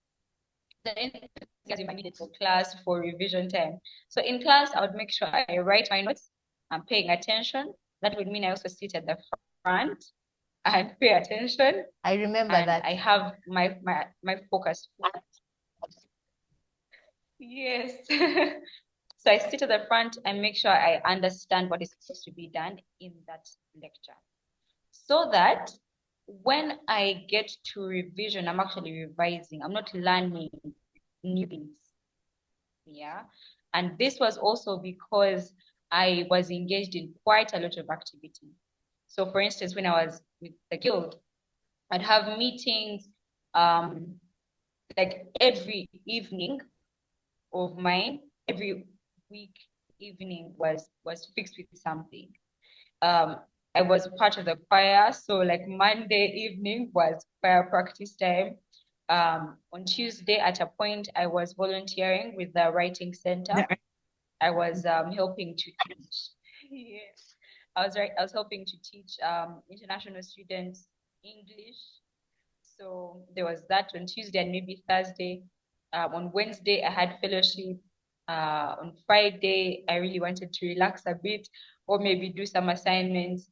the enthusiasm I needed for class, for revision time. So in class, I would make sure I write my notes. I'm paying attention. That would mean I also sit at the front and pay attention. I remember and that. I have my focus. Yes. So I sit at the front and make sure I understand what is supposed to be done in that lecture, so that when I get to revision, I'm actually revising. I'm not learning new things. Yeah. And this was also because I was engaged in quite a lot of activity. So for instance, when I was with the guild, I'd have meetings like every evening of mine, every week evening was fixed with something. I was part of the choir, so like Monday evening was choir practice time. On Tuesday, at a point, I was volunteering with the writing center. I was helping to teach. Yes, I was helping to teach international students English. So there was that on Tuesday and maybe Thursday. On Wednesday, I had fellowship. On Friday, I really wanted to relax a bit or maybe do some assignments.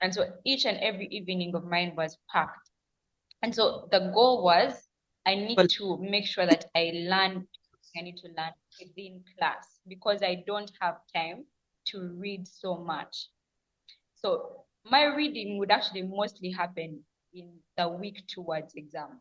And so each and every evening of mine was packed. And so the goal was I need to make sure that I need to learn within class because I don't have time to read so much. So my reading would actually mostly happen in the week towards exams,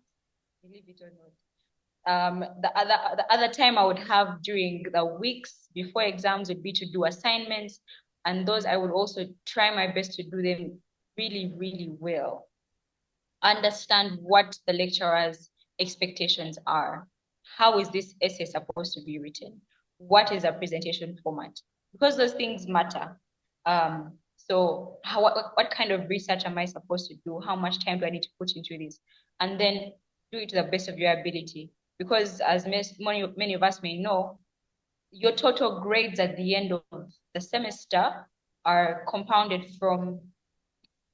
believe it or not. The other time I would have during the weeks before exams would be to do assignments, and those I would also try my best to do them really, really well. Understand what the lecturer's expectations are. How is this essay supposed to be written? What is a presentation format? Because those things matter. So what kind of research am I supposed to do? How much time do I need to put into this? And then do it to the best of your ability. Because as many of us may know, your total grades at the end of the semester are compounded from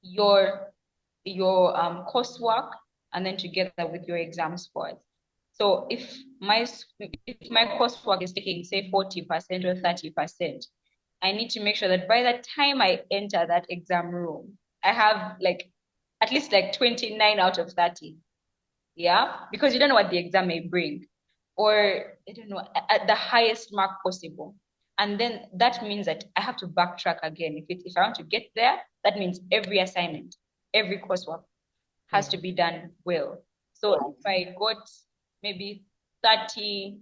your coursework and then together with your exam scores. So if my coursework is taking say 40% or 30%, I need to make sure that by the time I enter that exam room, I have like at least like 29 out of 30. Yeah, because you don't know what the exam may bring, or I don't know, at the highest mark possible. And then that means that I have to backtrack again. If I want to get there, that means every assignment, every coursework has to be done well. So if I got maybe 30,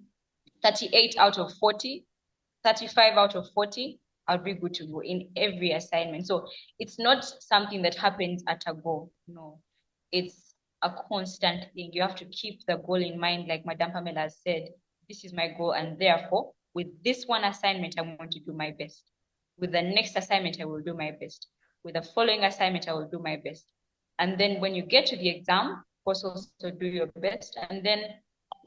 38 out of 40, 35 out of 40, I'll be good to go in every assignment. So it's not something that happens at a go. No, it's a constant thing. You have to keep the goal in mind, like Madame Pamela has said, this is my goal, and therefore, with this one assignment, I want to do my best. With the next assignment, I will do my best. With the following assignment, I will do my best. And then when you get to the exam, of course, also do your best. And then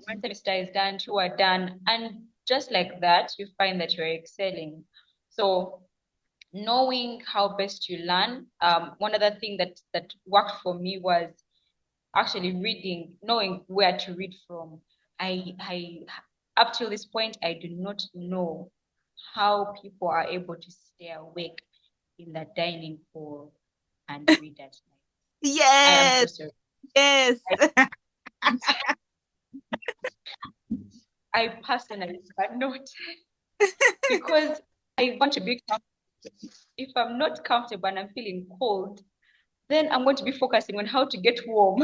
one semester is done, two are done, and just like that, you find that you're excelling. So knowing how best you learn, one other thing that worked for me was actually reading, knowing where to read from. I up till this point, I do not know how people are able to stay awake in the dining hall and read at night. Yes. I am so sorry. Yes. I personally cannot because I want to be comfortable. If I'm not comfortable and I'm feeling cold, then I'm going to be focusing on how to get warm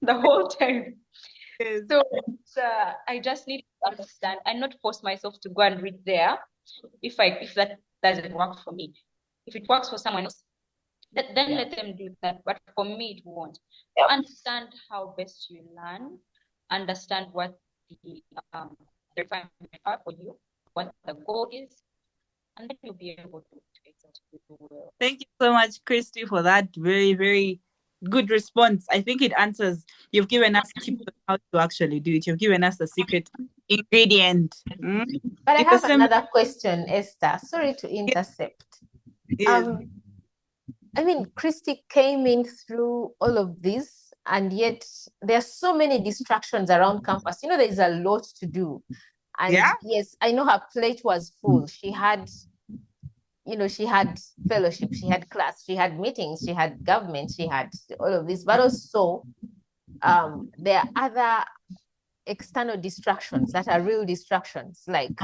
the whole time. Yes. So I just need to understand and not force myself to go and read there if that doesn't work for me. If it works for someone else, then let them do that. But for me, it won't. Understand how best you learn. Understand what the requirements are for you, what the goal is, and then you'll be able to execute well. Thank you so much, Christy, for that very, very good response. I think it answers. You've given us tips on how to actually do it. You've given us the secret ingredient. But I have another question, Esther. Sorry to intercept. Yes. I mean, Christy came in through all of this, and yet there are so many distractions around campus. You know, there's a lot to do. And yes, I know her plate was full. She had, she had fellowship, she had class, she had meetings, she had government, she had all of this. But also, there are other external distractions that are real distractions, like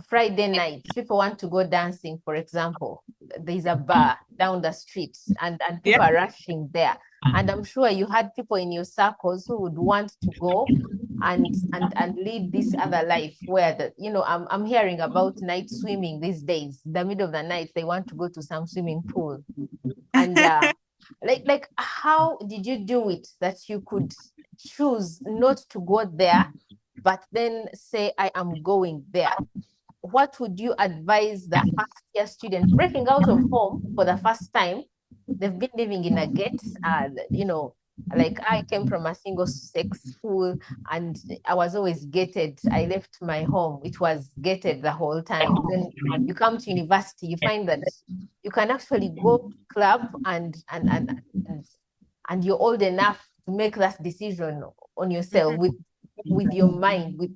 Friday nights, people want to go dancing, for example. There's a bar down the street and people are rushing there. And I'm sure you had people in your circles who would want to go and lead this other life where I'm hearing about night swimming these days. The middle of the night, they want to go to some swimming pool. And like how did you do it that you could choose not to go there, but then say, I am going there? What would you advise the first year student breaking out of home for the first time? They've been living in a gate, like I came from a single sex school and I was always gated. I left my home, it was gated the whole time. Then you come to university, you find that you can actually go to club and you're old enough to make that decision on yourself with your mind, with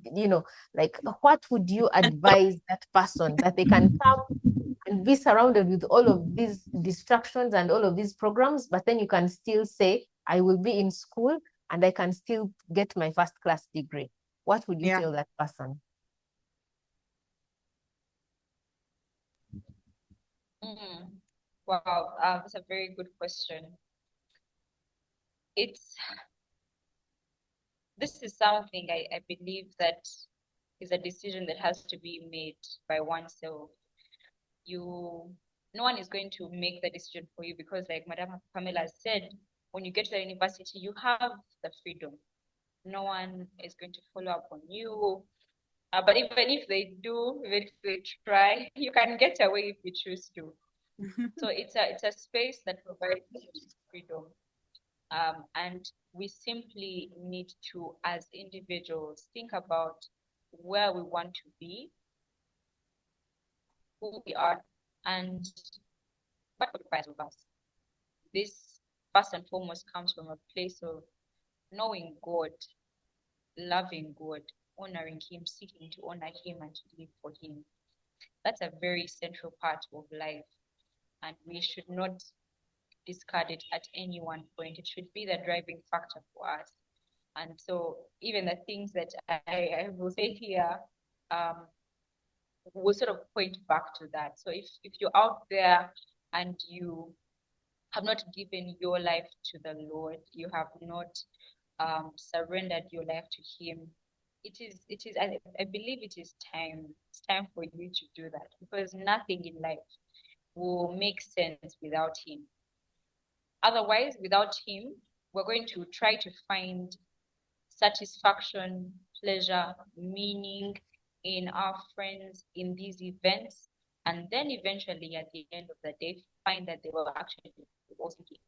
like what would you advise that person that they can come and be surrounded with all of these distractions and all of these programs, but then you can still say, I will be in school and I can still get my first class degree? What would you tell that person? Wow, that's a very good question. This is something I believe that is a decision that has to be made by oneself. No one is going to make the decision for you, because like Madam Pamela said, when you get to the university, you have the freedom. No one is going to follow up on you. But even if they do, even if they try, you can get away if you choose to. So it's a space that provides freedom. And we simply need to, as individuals, think about where we want to be, who we are, and what requires of us. This, first and foremost, comes from a place of knowing God, loving God, honoring Him, seeking to honor Him and to live for Him. That's a very central part of life, and we should not discard it at any one point. It should be the driving factor for us. And so even the things that I will say here will sort of point back to that. So if you're out there and you have not given your life to the Lord, you have not surrendered your life to Him, it is I believe it is time. It's time for you to do that, because nothing in life will make sense without Him. Otherwise, without Him, we're going to try to find satisfaction, pleasure, meaning in our friends, in these events, and then eventually at the end of the day, find that they were actually also given,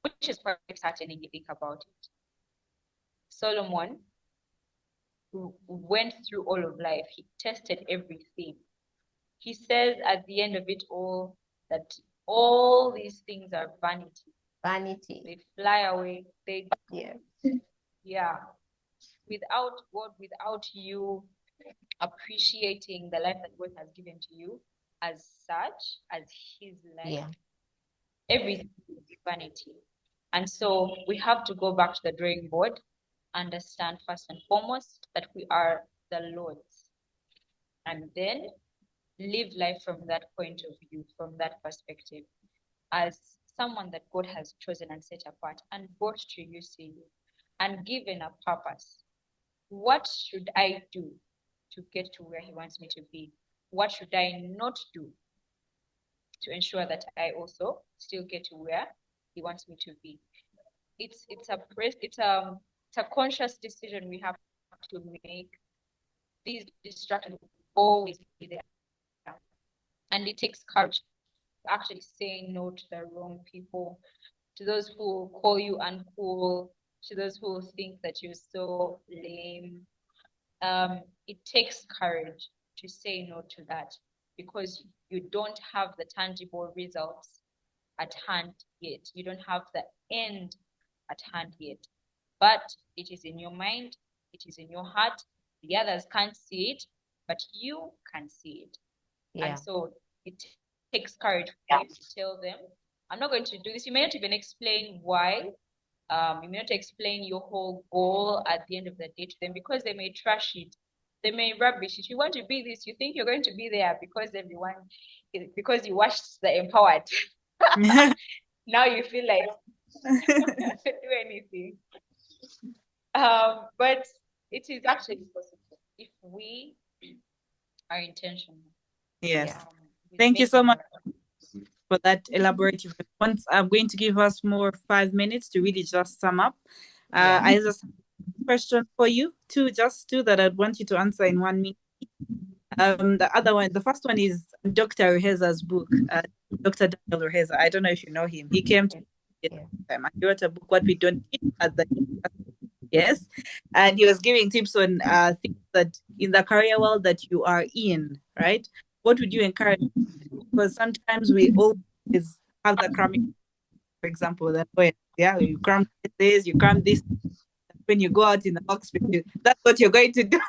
which is quite certain if you think about it. Solomon went through all of life. He tested everything. He says at the end of it all that all these things are vanity. Vanity. They fly away. Yeah. Without God, without you appreciating the life that God has given to you as such, as His life, everything is vanity. And so we have to go back to the drawing board, understand first and foremost that we are the Lord's, and then live life from that point of view, from that perspective, as someone that God has chosen and set apart and brought to use you and given a purpose. What should I do to get to where He wants me to be? What should I not do to ensure that I also still get to where He wants me to be? It's a conscious decision we have to make. These distractions will always be there, and it takes courage to actually say no to the wrong people, to those who call you uncool, to those who think that you're so lame. It takes courage to say no to that, because you don't have the tangible results at hand yet. You don't have the end at hand yet, but it is in your mind, it is in your heart. The others can't see it, but you can see it. And so it takes courage for you to tell them, I'm not going to do this. You may not even explain why. You may not explain your whole goal at the end of the day to them, because they may trash it. They may rubbish it. You want to be this, you think you're going to be there because because you watched The Empowered. Now you feel like you can't do anything. But it is actually possible if we are intentional. Yes. Thank you so much. for that elaborative response. I'm going to give us more 5 minutes to really just sum up. I just have a question for you, just two that I'd want you to answer in 1 minute. The first one is Dr. Ruheza's book, Dr. Daniel Ruheza. I don't know if you know him. He came to time and he wrote a book, What We Don't Teach at the Yes. And he was giving tips on things that in the career world that you are in, right? What would you encourage? Because sometimes we always have the cramming, for example, that way, yeah, you cram this, you cram this. When you go out in the workspace, that's what you're going to do.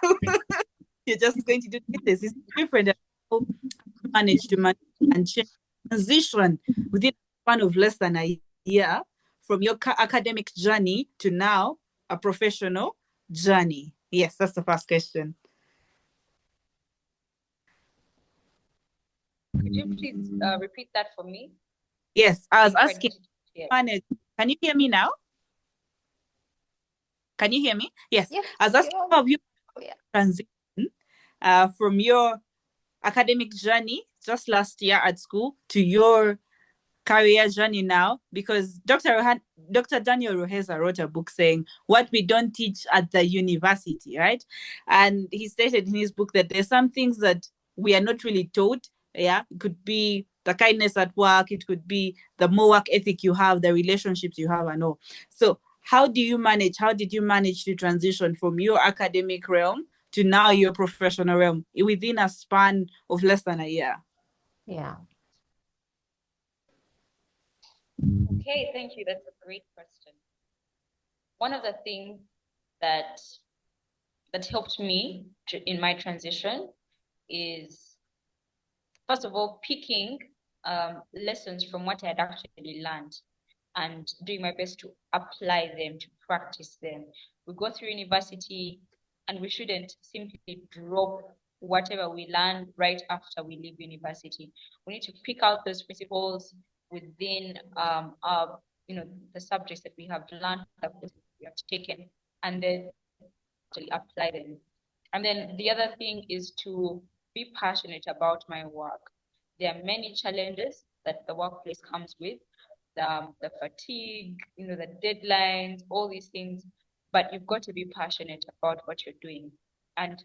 You're just going to do this. It's different. How you manage to manage and change, transition within a span of less than a year from your academic journey to now a professional journey. Yes, that's the first question. Could you please repeat that for me? Yes, I was asking, manage. Can you hear me now? Can you hear me? Yes. I was asking how you transition from your academic journey just last year at school to your career journey now, because Dr. Daniel Ruheza wrote a book saying what we don't teach at the university, right? And he stated in his book that there's some things that we are not really taught. Yeah, it could be the kindness at work, it could be the more work ethic you have, the relationships you have, and all. So how did you manage to transition from your academic realm to now your professional realm within a span of less than a year? Yeah. Okay, thank you. That's a great question. One of the things that helped me in my transition is, first of all, picking lessons from what I had actually learned and doing my best to apply them, to practice them. We go through university and we shouldn't simply drop whatever we learn right after we leave university. We need to pick out those principles within our, the subjects that we have learned, that we have taken, and then actually apply them. And then the other thing is to be passionate about my work. There are many challenges that the workplace comes with, the fatigue, the deadlines, all these things, but you've got to be passionate about what you're doing and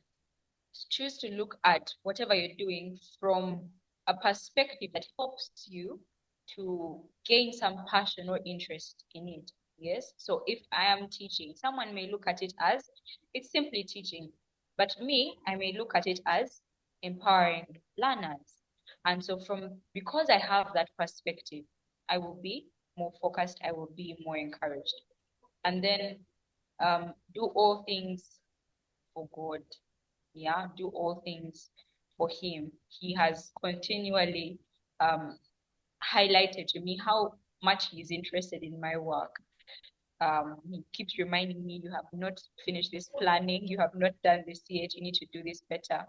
choose to look at whatever you're doing from a perspective that helps you to gain some passion or interest in it. Yes. So if I am teaching, someone may look at it as it's simply teaching, but me, I may look at it as empowering learners. And so because I have that perspective, I will be more focused, I will be more encouraged. And then do all things for God. Yeah, do all things for Him. He has continually highlighted to me how much He's interested in my work. He keeps reminding me, you have not finished this planning, you have not done this yet, you need to do this better.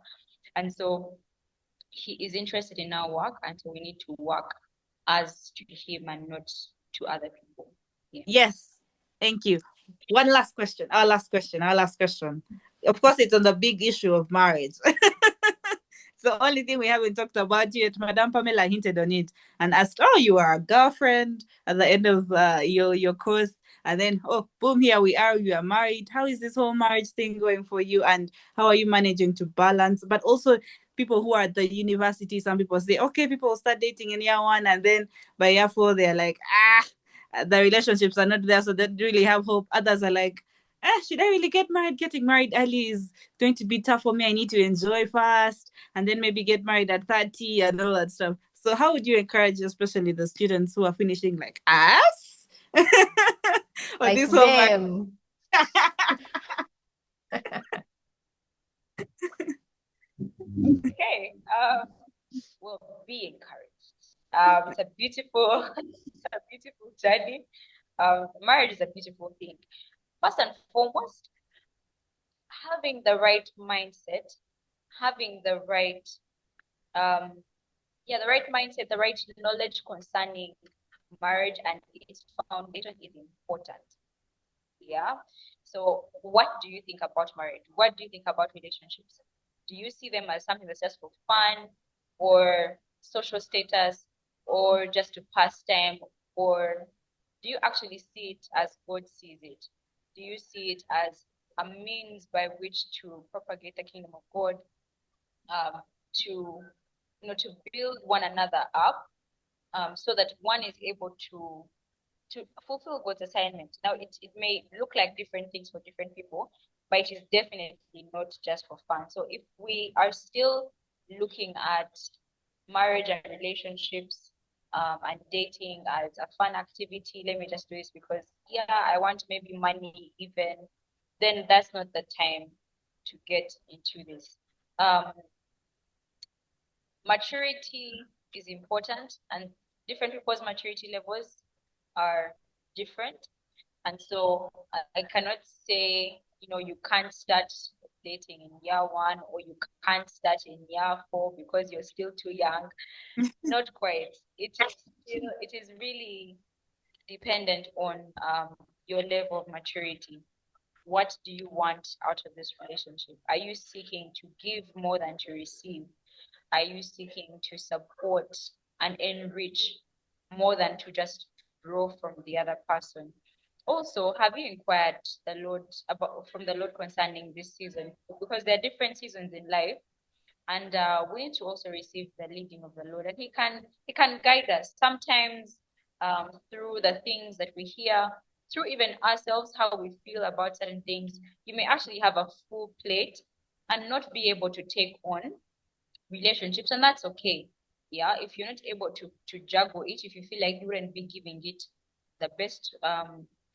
And so He is interested in our work, and so we need to work as to Him and not to other people. Yeah. Yes, thank you. One last question. Our last question. Of course, it's on the big issue of marriage. It's the only thing we haven't talked about yet. Madame Pamela hinted on it and asked, "Oh, you are a girlfriend at the end of your course." And then, oh, boom, here we are. You are married. How is this whole marriage thing going for you? And how are you managing to balance? But also, people who are at the university, some people say, okay, people will start dating in year one. And then by year four, they're like, the relationships are not there. So they don't really have hope. Others are like, should I really get married? Getting married early is going to be tough for me. I need to enjoy first and then maybe get married at 30 and all that stuff. So how would you encourage, especially the students who are finishing like us? Like this them. Okay. Well, be encouraged. It's a beautiful journey. Marriage is a beautiful thing. First and foremost, having the right mindset, having the right mindset, the right knowledge concerning marriage and its foundation is important. Yeah. So what do you think about marriage? What do you think about relationships? Do you see them as something that's just for fun or social status? or just to pass time, or do you actually see it as God sees it? Do you see it as a means by which to propagate the kingdom of God, to to build one another up, so that one is able to fulfill God's assignment? Now, it may look like different things for different people, but it is definitely not just for fun. So if we are still looking at marriage and relationships, and dating as a fun activity, let me just do this because, yeah, I want maybe money even, then that's not the time to get into this. Maturity is important, and different people's maturity levels are different. And so I cannot say, you can't start dating in year 1, or you can't start in year 4 because you're still too young. Not quite. It is really dependent on your level of maturity. What do you want out of this relationship? Are you seeking to give more than to receive? Are you seeking to support and enrich more than to just draw from the other person? Also, have you inquired from the Lord concerning this season? Because there are different seasons in life, and we need to also receive the leading of the Lord, and He can guide us sometimes, through the things that we hear, through even ourselves, how we feel about certain things. You may actually have a full plate and not be able to take on relationships, and that's okay. Yeah, if you're not able to juggle it, if you feel like you wouldn't be giving it the best,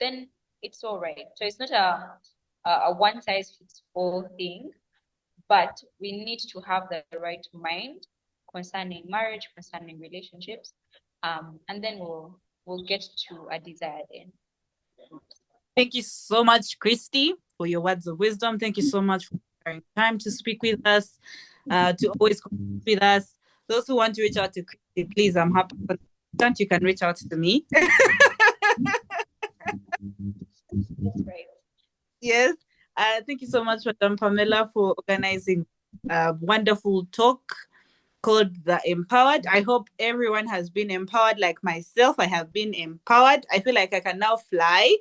then it's all right. So it's not a one size fits all thing, but we need to have the right mind concerning marriage, concerning relationships, and then we'll get to a desired end. Thank you so much, Christy, for your words of wisdom. Thank you so much for sharing time to speak with us, to always connect with us. Those who want to reach out to Christy, please, I'm happy. You can reach out to me. Right. Yes. Thank you so much, Madam Pamela, for organizing a wonderful talk called The Empowered. I hope everyone has been empowered like myself. I have been empowered. I feel like I can now fly.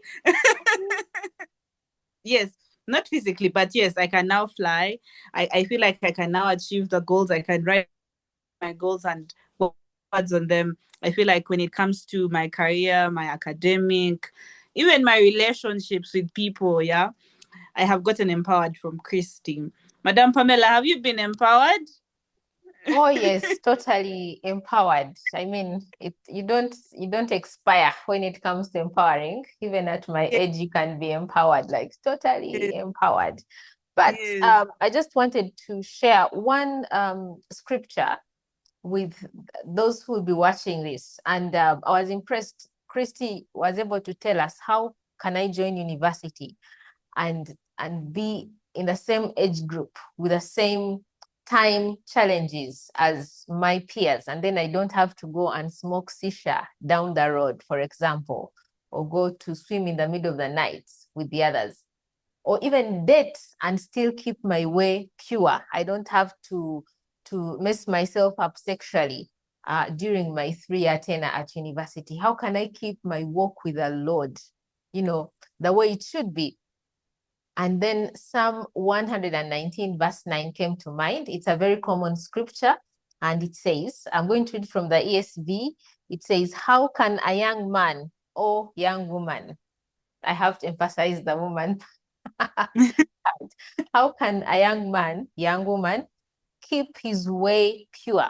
Yes, not physically, but yes, I can now fly. I feel like I can now achieve the goals. I can write my goals and words on them. I feel like when it comes to my career, my academic, even my relationships with people, yeah, I have gotten empowered from Christy. Madam Pamela, have you been empowered? Oh yes, totally empowered. I mean, you don't expire when it comes to empowering. Even at my age, you can be empowered, like totally empowered. But I just wanted to share one scripture with those who will be watching this. And I was impressed. Christy was able to tell us, how can I join university and be in the same age group with the same time challenges as my peers, and then I don't have to go and smoke shisha down the road, for example, or go to swim in the middle of the night with the others, or even date and still keep my way pure. I don't have to mess myself up sexually during my 3-year tenure at university. How can I keep my walk with the Lord, the way it should be? And then Psalm 119 verse 9 came to mind. It's a very common scripture. And it says, I'm going to read from the ESV. It says, how can a young man or young woman, I have to emphasize the woman, how can a young man, young woman, keep his way pure?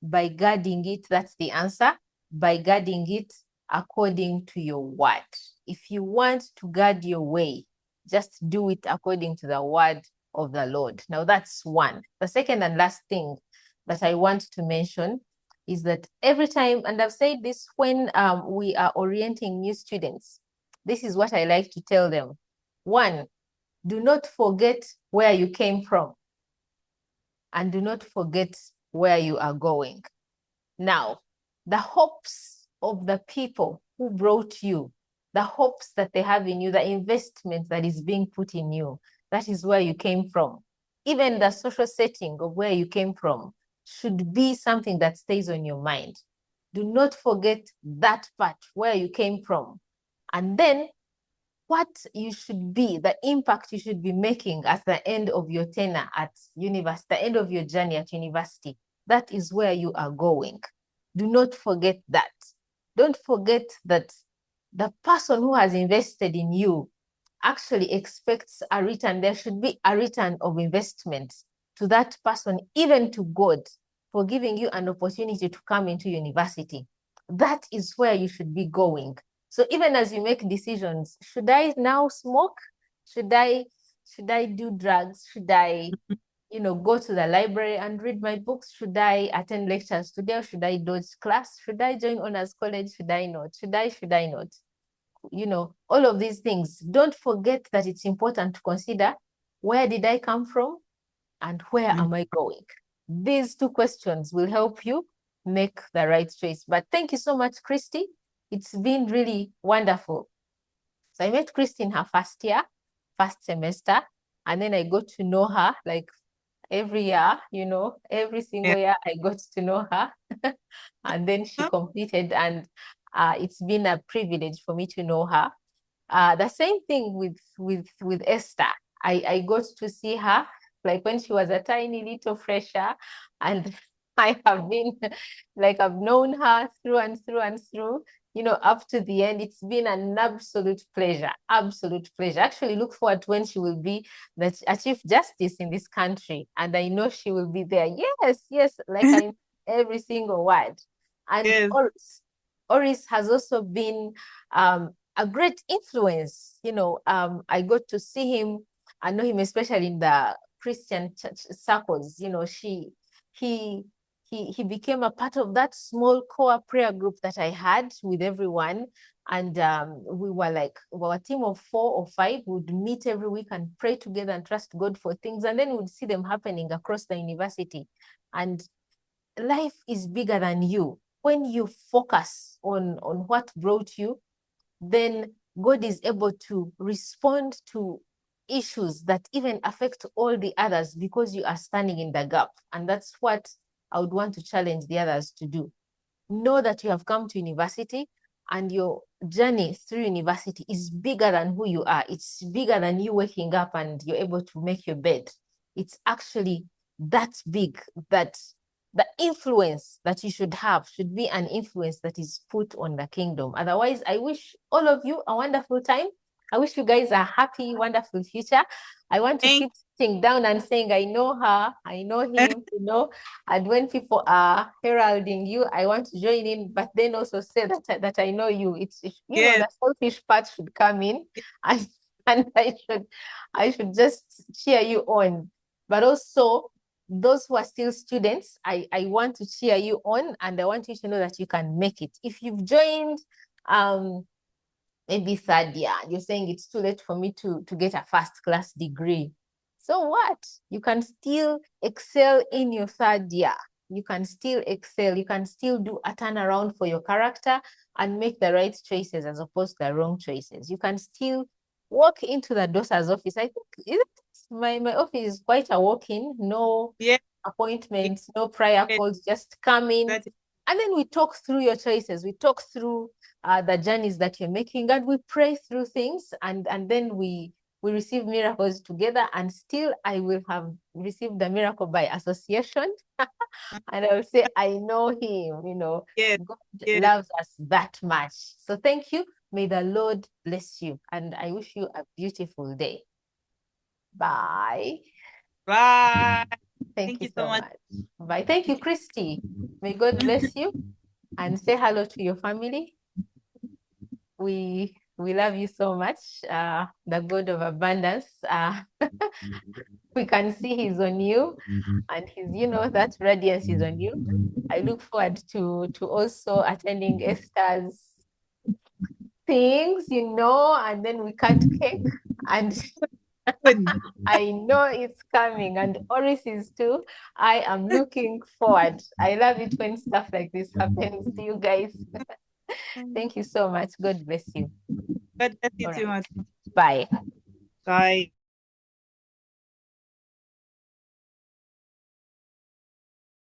By guarding it, that's the answer, by guarding it according to your word. If you want to guard your way, just do it according to the word of the Lord. Now that's one. The second and last thing that I want to mention is that every time, and I've said this when we are orienting new students, this is what I like to tell them. One, do not forget where you came from, and do not forget where you are going. Now, the hopes of the people who brought you, the hopes that they have in you, the investment that is being put in you, that is where you came from. Even the social setting of where you came from should be something that stays on your mind. Do not forget that part where you came from. And then what you should be, the impact you should be making at the end of your tenure at university, the end of your journey at university. That is where you are going. Do not forget that. Don't forget that the person who has invested in you actually expects a return. There should be a return of investment to that person, even to God, for giving you an opportunity to come into university. That is where you should be going. So even as you make decisions, should I now smoke? Should I do drugs? Should I, go to the library and read my books? Should I attend lectures today? Or should I dodge class? Should I join honors college? Should I not? Should I not? All of these things. Don't forget that it's important to consider, where did I come from and where am I going? These two questions will help you make the right choice. But thank you so much, Christy. It's been really wonderful. So I met Christy in her first semester, and then I got to know her like every year, every single year I got to know her. And then she completed, and it's been a privilege for me to know her. The same thing with Esther. I got to see her like when she was a tiny little fresher, and I have been like, I've known her through and through and through, up to the end. It's been an absolute pleasure. Actually, look forward to when she will be the Chief Justice in this country, and I know she will be there. Yes, like I every single word. And Yes. Oris has also been a great influence. I got to see him. I know him especially in the Christian church circles. He became a part of that small core prayer group that I had with everyone. And we were a team of 4 or 5. We would meet every week and pray together and trust God for things. And then we'd see them happening across the university. And life is bigger than you. When you focus on what brought you, then God is able to respond to issues that even affect all the others, because you are standing in the gap. And that's what I would want to challenge the others to do. Know that you have come to university, and your journey through university is bigger than who you are. It's bigger than you waking up and you're able to make your bed. It's actually that big that the influence that you should have should be an influence that is put on the kingdom. Otherwise, I wish all of you a wonderful time. I wish you guys a happy, wonderful future. I want to keep sitting down and saying, I know her, I know him, and when people are heralding you, I want to join in, but then also say that I know you. It's, the selfish part should come in, and I should just cheer you on. But also, those who are still students, I want to cheer you on, and I want you to know that you can make it. If you've joined maybe 3rd year, you're saying it's too late for me to get a first-class degree. So what? You can still excel in your 3rd year. You can still excel. You can still do a turnaround for your character and make the right choices as opposed to the wrong choices. You can still walk into the daughter's office. I think my office is quite a walk-in, no appointments, no prior calls, just come in. And then we talk through your choices. We talk through the journeys that you're making, and we pray through things, and then we receive miracles together. And still, I will have received the miracle by association. And I will say, I know him, God loves us that much. So thank you. May the Lord bless you. And I wish you a beautiful day. Bye. Bye. Thank you so much. Bye. Thank you, Christy. May God bless you, and say hello to your family. We love you so much. The God of abundance. We can see he's on you, and he's, that radiance is on you. I look forward to also attending Esther's things, and then we cut cake, and I know it's coming, and Oris is too. I am looking forward. I love it when stuff like this happens to you guys. Thank you so much. God bless you. God bless you too much. Bye. Bye.